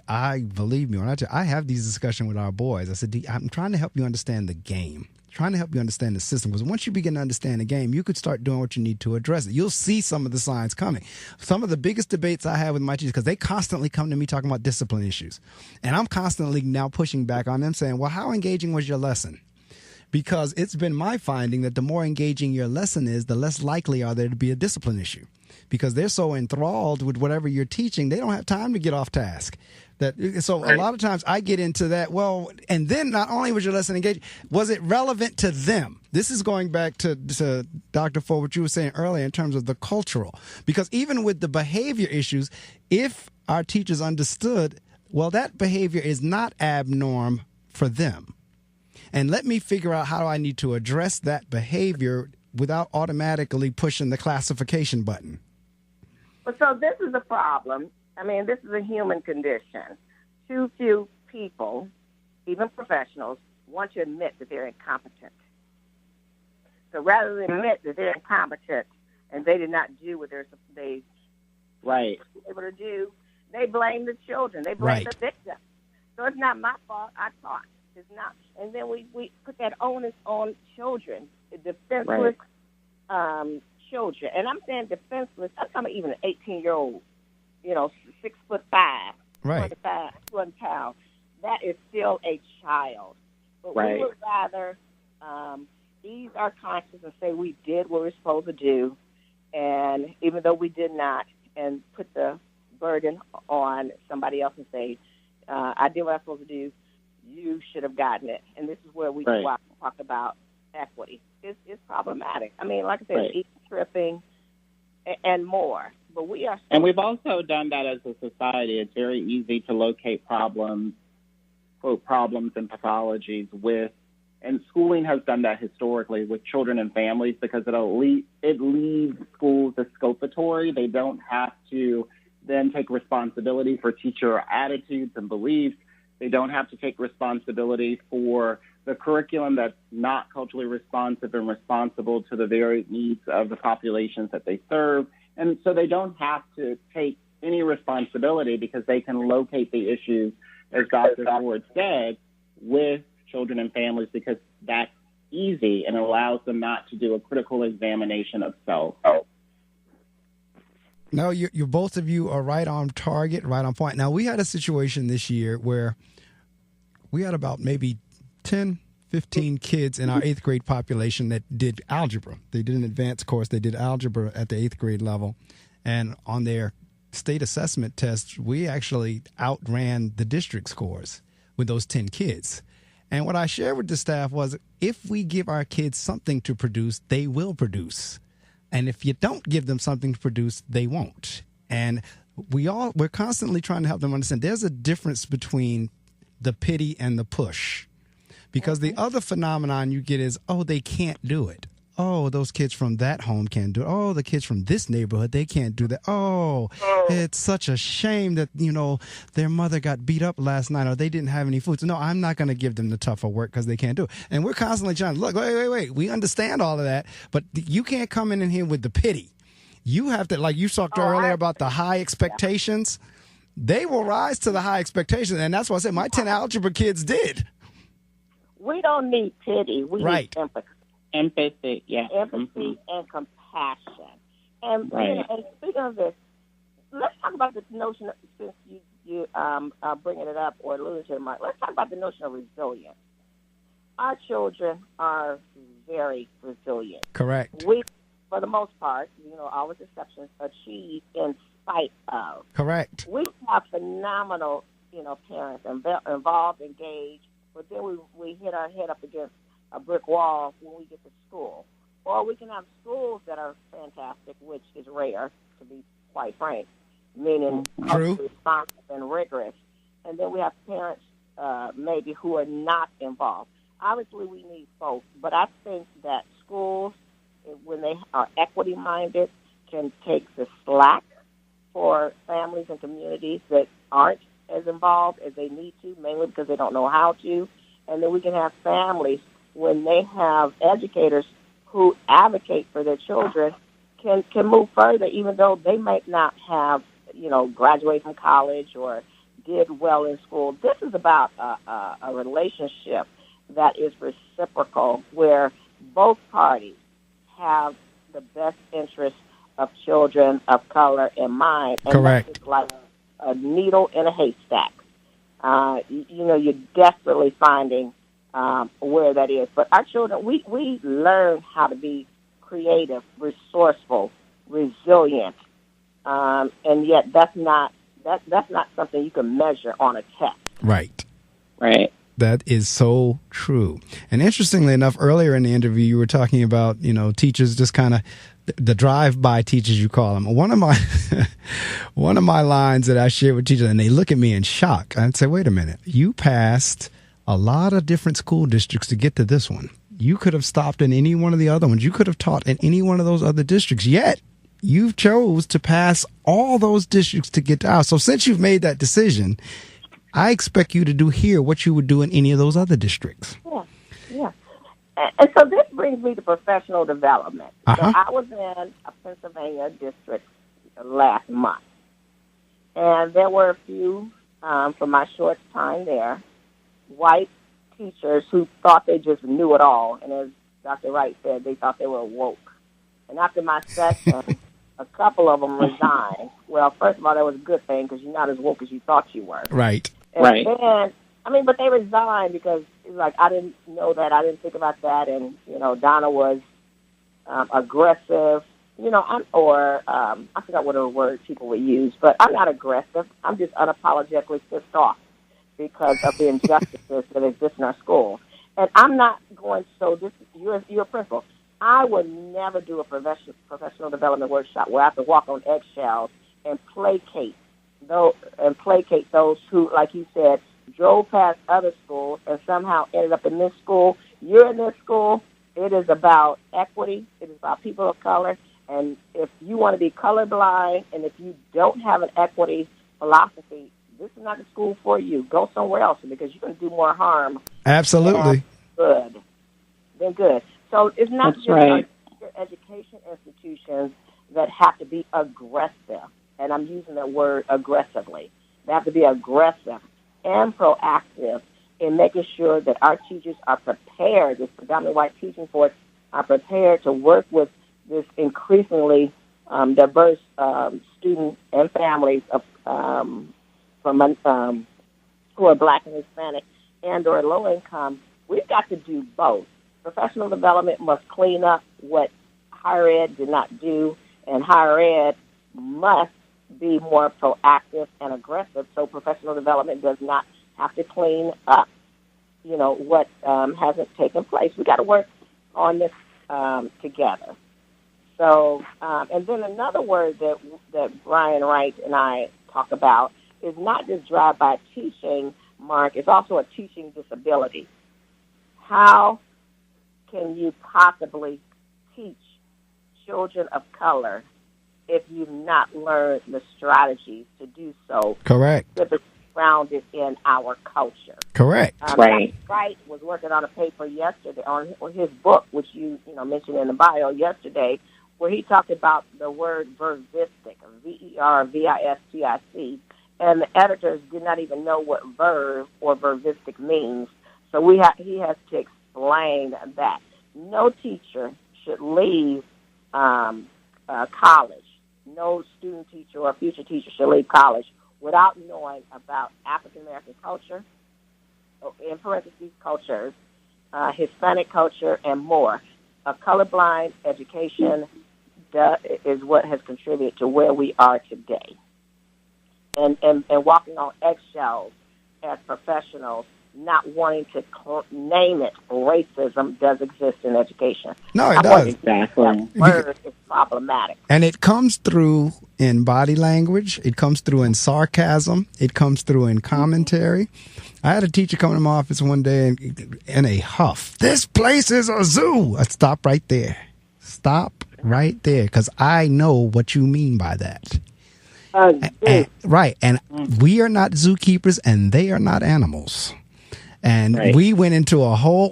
I believe me when I have these discussions with our boys. I said, I'm trying to help you understand the game, trying to help you understand the system. Because once you begin to understand the game, you could start doing what you need to address it. You'll see some of the signs coming. Some of the biggest debates I have with my teachers, because they constantly come to me talking about discipline issues, and I'm constantly now pushing back on them, saying, "Well, how engaging was your lesson?" Because it's been my finding that the more engaging your lesson is, the less likely are there to be a discipline issue. Because they're so enthralled with whatever you're teaching, they don't have time to get off task. So a lot of times I get into that, well, and then not only was your lesson engaged, was it relevant to them? This is going back to Dr. Ford, what you were saying earlier in terms of the cultural. Because even with the behavior issues, if our teachers understood, well, that behavior is not abnorm for them. And let me figure out how I need to address that behavior without automatically pushing the classification button. So this is a problem, I mean, this is a human condition. Too few people, even professionals, want to admit that they're incompetent. So rather than admit that they're incompetent and they did not do what they right. were able to do, they blame the children. They blame the victim. So it's not my fault. I taught. It's not. And then we put that onus on children, defenseless children. And I'm saying defenseless. I'm talking about even an 18-year-old, 6'5", 200 pounds. That is still a child. But we would rather ease our conscience and say we did what we were supposed to do, and even though we did not, and put the burden on somebody else and say, I did what I was supposed to do, you should have gotten it. And this is where we talk about equity. It's problematic. I mean, like I said, eating, tripping, and more. But we are. And we've also done that as a society. It's very easy to locate problems, quote, problems and pathologies with, and schooling has done that historically with children and families because it leaves schools exculpatory. They don't have to then take responsibility for teacher attitudes and beliefs. They don't have to take responsibility for the curriculum that's not culturally responsive and responsible to the varied needs of the populations that they serve. And so they don't have to take any responsibility because they can locate the issues, as Dr. Ford said, with children and families because that's easy and allows them not to do a critical examination of self. No, you both of you are right on target, right on point. Now, we had a situation this year where we had about maybe 10, 15 kids in our 8th grade population that did algebra. They did an advanced course. They did algebra at the 8th grade level. And on their state assessment tests, we actually outran the district scores with those 10 kids. And what I shared with the staff was if we give our kids something to produce, they will produce. And if you don't give them something to produce, they won't. And we're constantly trying to help them understand there's a difference between the pity and the push. Because the other phenomenon you get is, oh, they can't do it. Oh, those kids from that home can't do it. Oh, the kids from this neighborhood, they can't do that. Oh, it's such a shame that, their mother got beat up last night or they didn't have any food. So, no, I'm not going to give them the tougher work because they can't do it. And we're constantly trying to look, wait. We understand all of that, but you can't come in here with the pity. You have to, like you talked earlier about the high expectations. They will rise to the high expectations. And that's why I said my 10 algebra kids did. We don't need pity. We need empathy. Empathy, yeah. Empathy and compassion. And, and speaking of this, let's talk about this notion, since you bringing it up or alluding to it, Mark, let's talk about the notion of resilience. Our children are very resilient. Correct. We, for the most part, all with exceptions, achieve in spite of. Correct. We have phenomenal, parents involved, engaged, but then we hit our head up against a brick wall when we get to school. Or we can have schools that are fantastic, which is rare, to be quite frank, meaning responsive and rigorous. And then we have parents maybe who are not involved. Obviously, we need both, but I think that schools, when they are equity-minded, can take the slack for families and communities that aren't as involved as they need to, mainly because they don't know how to. And then we can have families, when they have educators who advocate for their children, can move further, even though they might not have, graduated from college or did well in school. This is about a relationship that is reciprocal, where both parties have the best interest of children of color in mind. And correct. It's like a needle in a haystack. You're desperately finding where that is. But our children, we learn how to be creative, resourceful, resilient, and yet that's not something you can measure on a test. Right. Right. That is so true. And interestingly enough, earlier in the interview, you were talking about, teachers just kind of the drive-by teachers, you call them. One of my lines that I share with teachers, and they look at me in shock. I'd say, wait a minute, you passed a lot of different school districts to get to this one. You could have stopped in any one of the other ones. You could have taught in any one of those other districts. Yet you've chose to pass all those districts to get to ours. So since you've made that decision, I expect you to do here what you would do in any of those other districts. Yeah. And so this brings me to professional development. So I was in a Pennsylvania district last month, and there were a few, from my short time there, white teachers who thought they just knew it all. And as Dr. Wright said, they thought they were woke. And after my session, a couple of them resigned. Well, first of all, that was a good thing because you're not as woke as you thought you were. Right. And then, but they resigned because it's like, I didn't know that. I didn't think about that. And, Donna was aggressive, I forgot what other word people would use, but I'm not aggressive. I'm just unapologetically pissed off because of the injustices that exist in our schools. And I'm not going, you're a principal. I would never do a professional development workshop where I have to walk on eggshells and placate those who, like you said, drove past other schools and somehow ended up in this school. You're in this school. It is about equity. It is about people of color. And if you want to be colorblind and if you don't have an equity philosophy, this is not the school for you. Go somewhere else because you're going to do more harm. Absolutely. Than good. So it's not just our education institutions that have to be aggressive. And I'm using the word aggressively. They have to be aggressive and proactive in making sure that our teachers are prepared, this predominantly white teaching force, are prepared to work with this increasingly diverse student and families of who are Black and Hispanic and or low income. We've got to do both. Professional development must clean up what higher ed did not do, and higher ed must be more proactive and aggressive so professional development does not have to clean up, what hasn't taken place. We got to work on this together. So, and then another word that Brian Wright and I talk about is not just drive-by teaching, Mark, it's also a teaching disability. How can you possibly teach children of color if you've not learned the strategies to do so? Correct. Grounded in our culture. Correct. Right. Wright was working on a paper yesterday on his book, which you mentioned in the bio yesterday, where he talked about the word vervistic, VERVISTIC, and the editors did not even know what verve or vervistic means. So he has to explain that. No teacher should leave college. No student teacher or future teacher should leave college without knowing about African American culture, in parentheses, cultures, Hispanic culture, and more. A colorblind education is what has contributed to where we are today. And walking on eggshells as professionals, not wanting to name it, racism does exist in education. No, it does. Exactly. That word is problematic. And it comes through in body language. It comes through in sarcasm. It comes through in commentary. I had a teacher come to my office one day in a huff. "This place is a zoo." I stopped right there. Stop right there, because I know what you mean by that. Right. And we are not zookeepers, and they are not animals. And we went into a whole,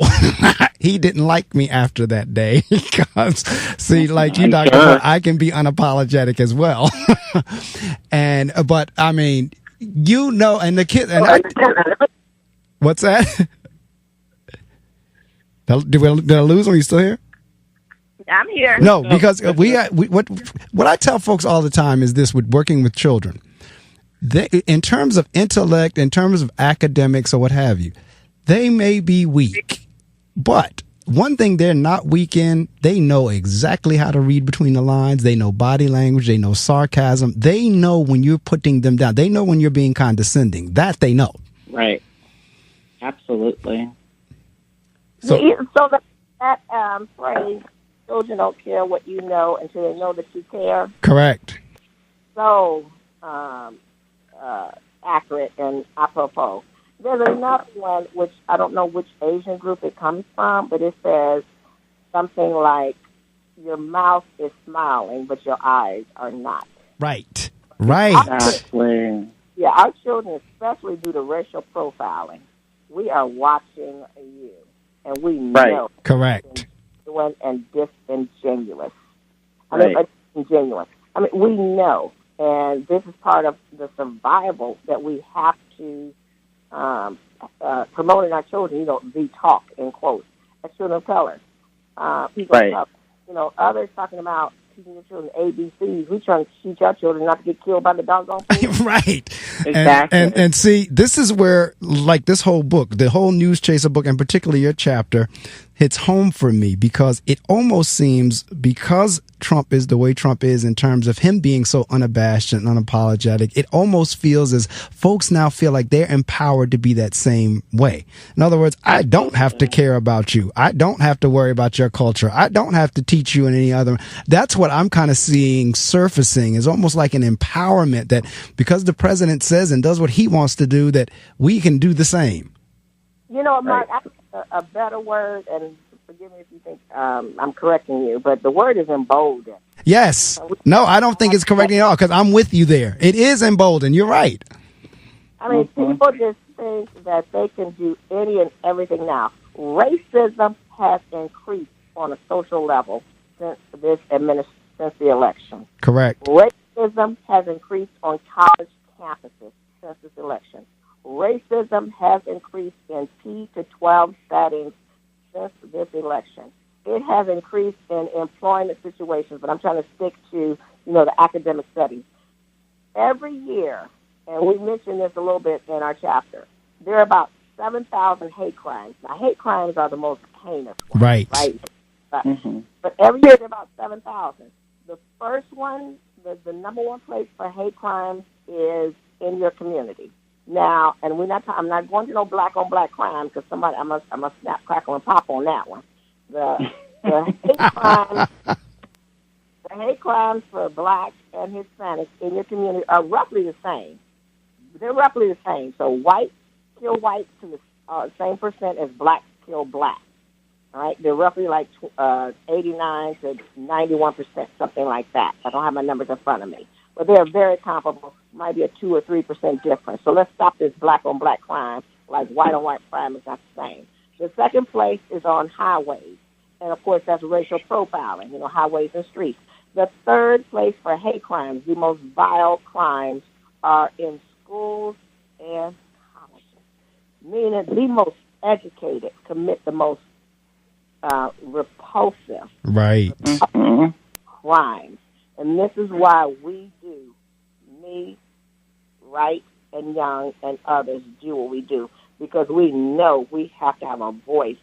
he didn't like me after that day because, see, like you, Dr. Ford, I can be unapologetic as well. But I mean, and the kid, what's that? Did I lose him? Are you still here? I'm here. No, because what I tell folks all the time is this with working with children. In terms of intellect, in terms of academics or what have you, they may be weak, but one thing they're not weak in, they know exactly how to read between the lines. They know body language. They know sarcasm. They know when you're putting them down. They know when you're being condescending. That they know. Right. Absolutely. So that phrase, children don't care what you know until they know that you care. Correct. So accurate and apropos. There's another one, which I don't know which Asian group it comes from, but it says something like your mouth is smiling, but your eyes are not. Right. Right. Exactly. Yeah, our children, especially due to racial profiling, we are watching you, and we know. Correct. And disingenuous. Right. Disingenuous. We know, and this is part of the survival that we have to promote in our children. The talk, in quotes, as children of color. People of color. Others talking about teaching your children ABCs. We trying to teach our children not to get killed by the doggone police. Right. Exactly. And see, this is where, like, this whole book, the whole Newschaser book, and particularly your chapter, hits home for me, because it almost seems, because Trump is the way Trump is in terms of him being so unabashed and unapologetic, it almost feels as folks now feel like they're empowered to be that same way. In other words, I don't have to care about you. I don't have to worry about your culture. I don't have to teach you in any other. That's what I'm kind of seeing surfacing, is almost like an empowerment that because the president says and does what he wants to do, that we can do the same. Mark, I think a better word, and forgive me if you think I'm correcting you, but the word is emboldened. Yes. No, I don't think it's correcting at all, because I'm with you there. It is emboldened. You're right. People just think that they can do any and everything now. Racism has increased on a social level since the election. Correct. Racism has increased on college campuses since this election. Racism has increased in P-12 settings since this election. It has increased in employment situations, but I'm trying to stick to, the academic settings. Every year, and we mentioned this a little bit in our chapter, there are about 7,000 hate crimes. Now, hate crimes are the most heinous ones, right? But every year there are about 7,000. The first one, the number one place for hate crimes is in your community. Now, and I'm not going to no black on black crime, because somebody I'm a snap, crackle, and pop on that one. The hate crimes for blacks and Hispanics in your community are roughly the same. They're roughly the same. So whites kill whites to the same percent as blacks kill blacks. All right, they're roughly like 89 to 91%, something like that. I don't have my numbers in front of me, but they're very comparable. Might be a 2 or 3% difference. So let's stop this black on black crime. Like white on white crime is not the same. The second place is on highways, and of course that's racial profiling. Highways and streets. The third place for hate crimes, the most vile crimes, are in schools and colleges, meaning the most educated commit the most repulsive crimes. And this is why me, Wright, and Young, and others do what we do, because we know we have to have a voice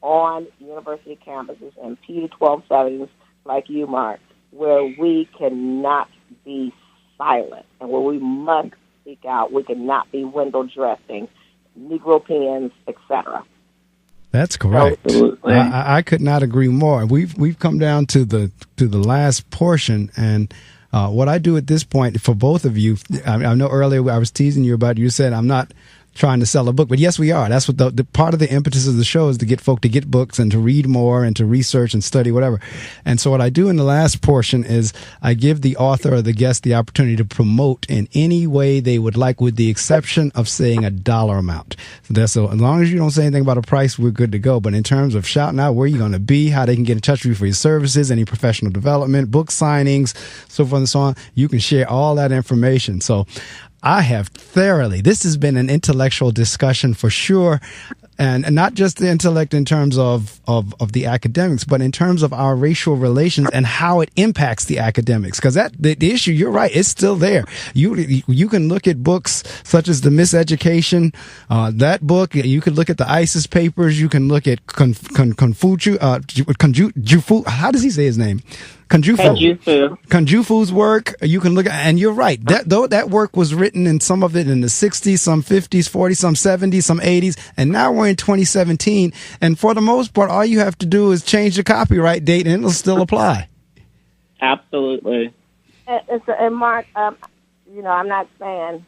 on university campuses and P-12 settings like you, Mark, where we cannot be silent and where we must speak out. We cannot be window dressing, Negro pens, etc. That's correct. I could not agree more. We've come down to the last portion, and what I do at this point for both of you, I know earlier I was teasing you about, you said I'm not trying to sell a book, but yes, we are. That's what the part of the impetus of the show is, to get folk to get books and to read more and to research and study whatever. And so what I do in the last portion is I give the author or the guest the opportunity to promote in any way they would like, with the exception of saying a dollar amount. So as long as you don't say anything about a price, we're good to go. But in terms of shouting out where you're going to be, how they can get in touch with you for your services, any professional development, book signings, so forth and so on, you can share all that information. So I have thoroughly, this has been an intellectual discussion for sure, and not just the intellect in terms of the academics, but in terms of our racial relations and how it impacts the academics. Because the issue, you're right, it's still there. You can look at books such as The Miseducation, that book. You can look at the ISIS papers. You can look at Confucius, how does he say his name? Conjufu's work. You can look at, and you're right. That work was written, in some of it in the 60s, some 50s, 40s, some 70s, some 80s, and now we're in 2017. And for the most part, all you have to do is change the copyright date, and it'll still apply. Absolutely. And Mark, I'm not saying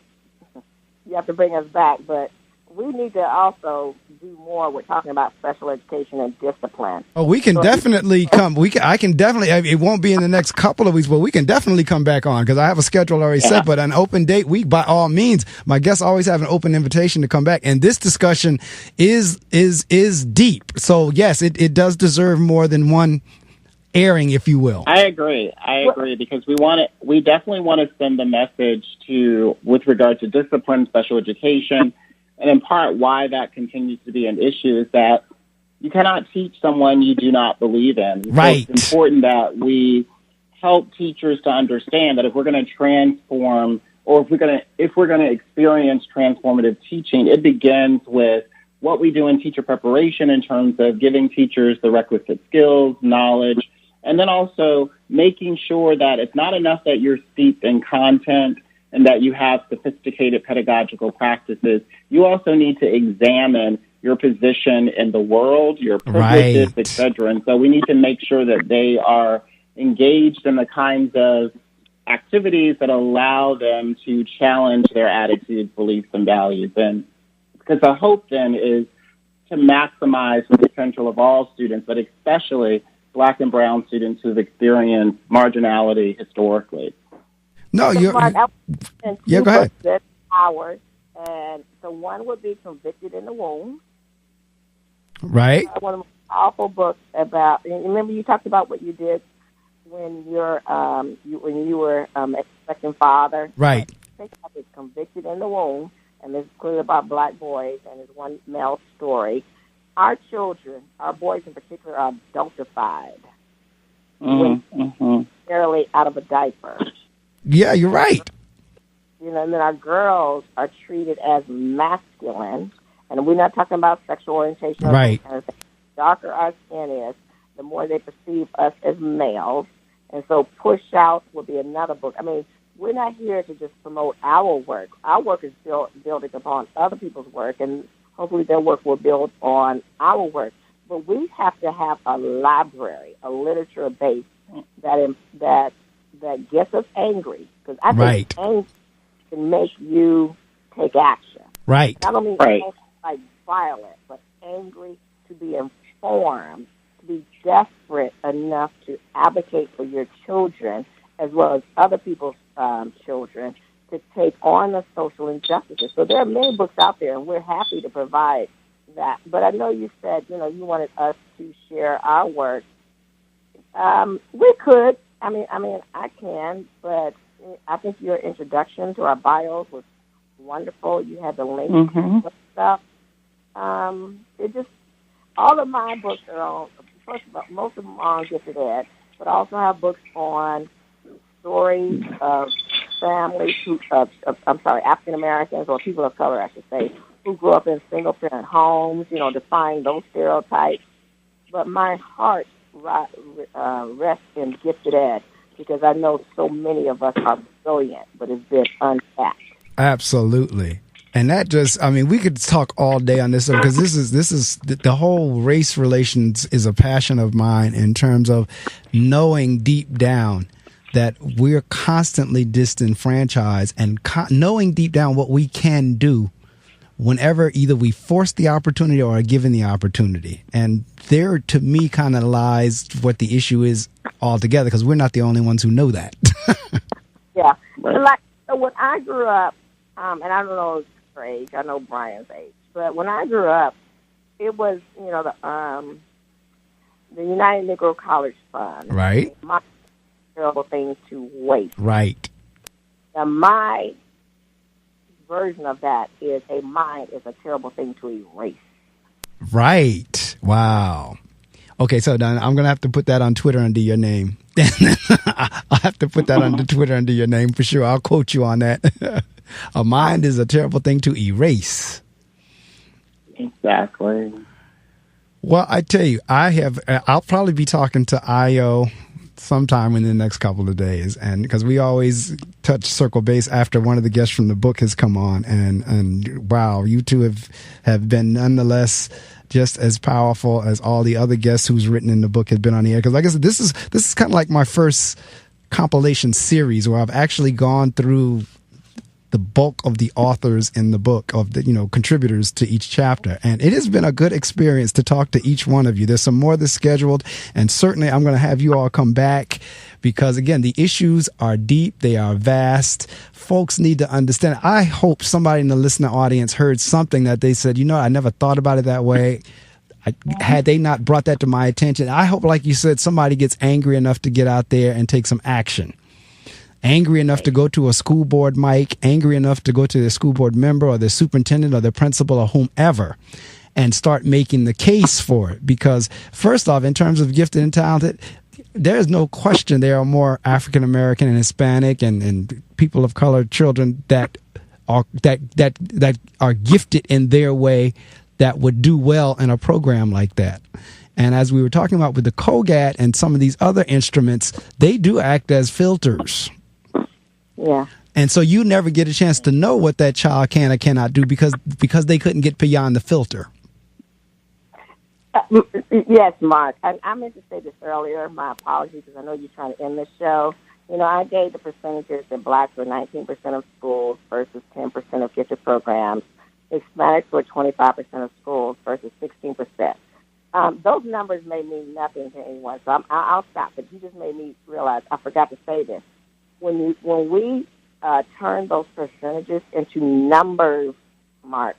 you have to bring us back, but we need to also do more with talking about special education and discipline. Oh, we can definitely come. I can definitely. It won't be in the next couple of weeks, but we can definitely come back on because I have a schedule already set. But an open date week, by all means, my guests always have an open invitation to come back. And this discussion is deep. So yes, it does deserve more than one airing, if you will. I agree because we definitely want to send a message with regard to discipline, special education. And in part, why that continues to be an issue is that you cannot teach someone you do not believe in. Right. So it's important that we help teachers to understand that if we're going to transform, or if we're going to experience transformative teaching, it begins with what we do in teacher preparation in terms of giving teachers the requisite skills, knowledge, and then also making sure that it's not enough that you're steeped in content and that you have sophisticated pedagogical practices. You also need to examine your position in the world, your privileges, et cetera. And so we need to make sure that they are engaged in the kinds of activities that allow them to challenge their attitudes, beliefs, and values. And because the hope then is to maximize the potential of all students, but especially Black and brown students who've experienced marginality historically. No, go ahead. Hours, and so one would be Convicted in the Womb. Right. One of the powerful books about. Remember, you talked about what you did when you were expecting father. Right. It's Convicted in the Womb, and it's clearly about Black boys, and it's one male story. Our children, our boys in particular, are adultified when barely out of a diaper. Yeah, you're right. And then our girls are treated as masculine, and we're not talking about sexual orientation. Right. The darker our skin is, the more they perceive us as males. And so Push Out will be another book. I mean, we're not here to just promote our work. Our work is building upon other people's work, and hopefully their work will build on our work. But we have to have a library, a literature base that gets us angry, because I think anger can make you take action. Right. Not only angry, like violent, but angry to be informed, to be desperate enough to advocate for your children as well as other people's children to take on the social injustices. So there are many books out there, and we're happy to provide that. But I know you said, you wanted us to share our work. We could. I mean, I can, but I think your introduction to our bios was wonderful. You had the link and stuff. It just, all of my books are on, first of all, most of them are on Gifted Ed, but I also have books on stories of families African Americans, or people of color, I should say, who grew up in single parent homes, defying those stereotypes. But my heart rests in Gifted Ed, because I know so many of us are brilliant, but it's been untapped. Absolutely. And that just, we could talk all day on this, because this is the whole race relations is a passion of mine, in terms of knowing deep down that we're constantly disenfranchised, and knowing deep down what we can do whenever either we force the opportunity or are given the opportunity. And there, to me, kind of lies what the issue is altogether, because we're not the only ones who know that. Yeah. So when I grew up, and I don't know your age, I know Brian's age, but when I grew up, it was, the United Negro College Fund. Right. My terrible thing to waste. Right. Now, my version of that is a mind is a terrible thing to erase. Right. Wow. Okay, so Donna, I'm going to have to put that on Twitter under your name. I'll have to put that on Twitter under your name for sure. I'll quote you on that. A mind is a terrible thing to erase. Exactly. Well, I tell you, I'll probably be talking to IO sometime in the next couple of days, and because we always touch circle base after one of the guests from the book has come on, and wow, you two have been nonetheless just as powerful as all the other guests who's written in the book have been on the air. Because like I said, this is kind of like my first compilation series where I've actually gone through the bulk of the authors in the book, of the, contributors to each chapter. And it has been a good experience to talk to each one of you. There's some more that's scheduled, and certainly I'm going to have you all come back because, again, the issues are deep. They are vast. Folks need to understand. I hope somebody in the listener audience heard something that they said, I never thought about it that way. Had they not brought that to my attention, I hope, like you said, somebody gets angry enough to get out there and take some action. Angry enough to go to a school board mic, angry enough to go to the school board member or the superintendent or the principal or whomever and start making the case for it. Because first off, in terms of gifted and talented, there is no question there are more African American and Hispanic and people of color children that are gifted in their way that would do well in a program like that. And as we were talking about with the COGAT and some of these other instruments, they do act as filters. Yeah. And so you never get a chance to know what that child can or cannot do because they couldn't get beyond the filter. Yes, Mark. I meant to say this earlier. My apologies, because I know you're trying to end the show. I gave the percentages that blacks were 19% of schools versus 10% of gifted programs. Hispanics were 25% of schools versus 16%. Those numbers may mean nothing to anyone, so I'll stop. But you just made me realize I forgot to say this. When we turn those percentages into numbers, Mark,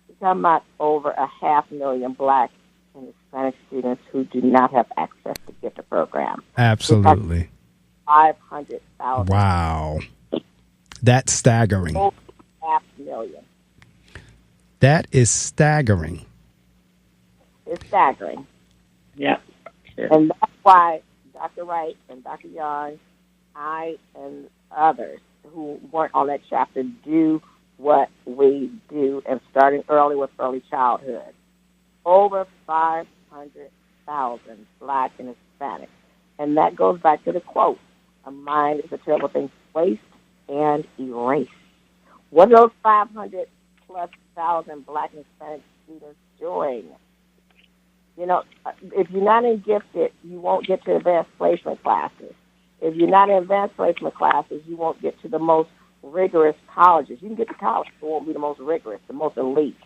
we're talking about over 500,000 black and Hispanic students who do not have access to gifted programs. Absolutely. 500,000. Wow. That's staggering. Over 500,000. That is staggering. It's staggering. Yeah. And that's why Dr. Wright and Dr. Young, I and others who weren't on that chapter do what we do, and starting early with early childhood. Over 500,000 black and Hispanic. And that goes back to the quote, a mind is a terrible thing to waste and erase. What are those 500+ thousand black and Hispanic students doing? If you're not in gifted, you won't get to advanced placement classes. If you're not in advanced placement classes, you won't get to the most rigorous colleges. You can get to college, but it won't be the most rigorous, the most elite.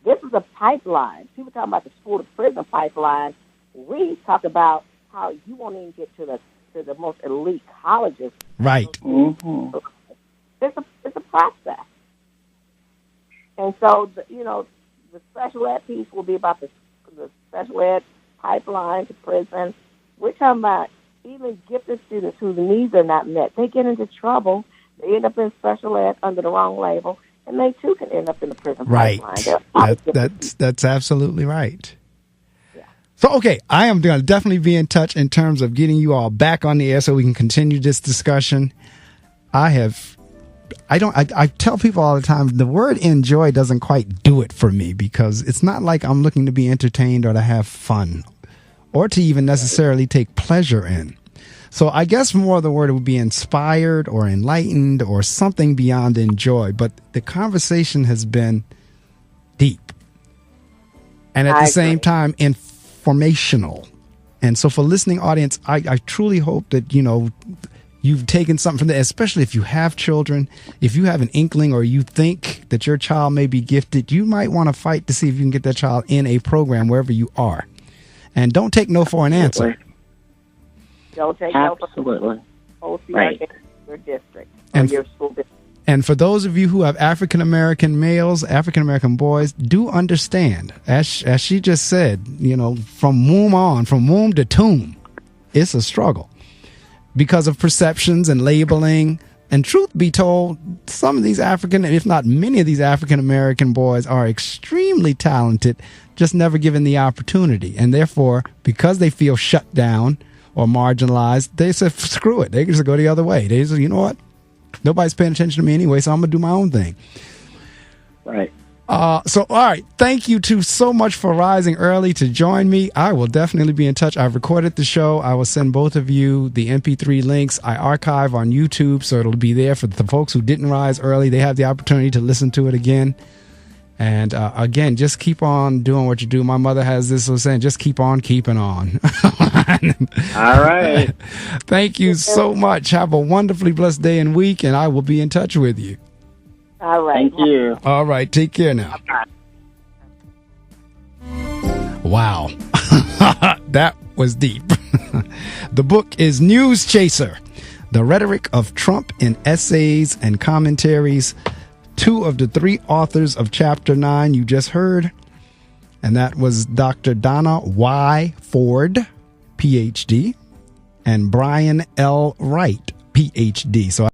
This is a pipeline. People talk about the school-to-prison pipeline. We talk about how you won't even get to the most elite colleges. Right. Mm-hmm. It's a process. And so, the special ed piece will be about the special ed pipeline to prison. We're talking about even gifted students whose needs are not met. They get into trouble. They end up in special ed under the wrong label, and they too can end up in the prison pipeline. That's absolutely right. Yeah. So, okay, I am going to definitely be in touch in terms of getting you all back on the air so we can continue this discussion. I tell people all the time, the word enjoy doesn't quite do it for me because it's not like I'm looking to be entertained or to have fun or to even necessarily take pleasure in. So I guess more of the word would be inspired or enlightened or something beyond enjoy. But the conversation has been deep and at the same time informational. And so for listening audience, I truly hope that, you've taken something from that, especially if you have children. If you have an inkling or you think that your child may be gifted, you might want to fight to see if you can get that child in a program wherever you are. And don't take no for an answer. Don't take Absolutely. No for OCR right. Your district or your school district. And for those of you who have African-American males, African-American boys, do understand, as she just said, from womb to tomb, it's a struggle. Because of perceptions and labeling. And truth be told, some of these African, if not many of these African-American boys are extremely talented, just never given the opportunity. And therefore, because they feel shut down or marginalized, they say, screw it. They just go the other way. They say, you know what? Nobody's paying attention to me anyway, so I'm going to do my own thing. Right. So, all right. Thank you two so much for rising early to join me. I will definitely be in touch. I've recorded the show. I will send both of you the MP3 links. I archive on YouTube, so it'll be there for the folks who didn't rise early. They have the opportunity to listen to it again. And again, just keep on doing what you do. My mother has this saying, just keep on keeping on. All right. Thank you so much. Have a wonderfully blessed day and week, and I will be in touch with you. All right. Thank you. All right. Take care now. Wow. That was deep. The book is Newschaser, The Rhetoric of Trump in Essays and Commentaries. 2 of the 3 authors of Chapter 9 you just heard. And that was Dr. Donna Y. Ford, Ph.D., and Brian L. Wright, Ph.D. So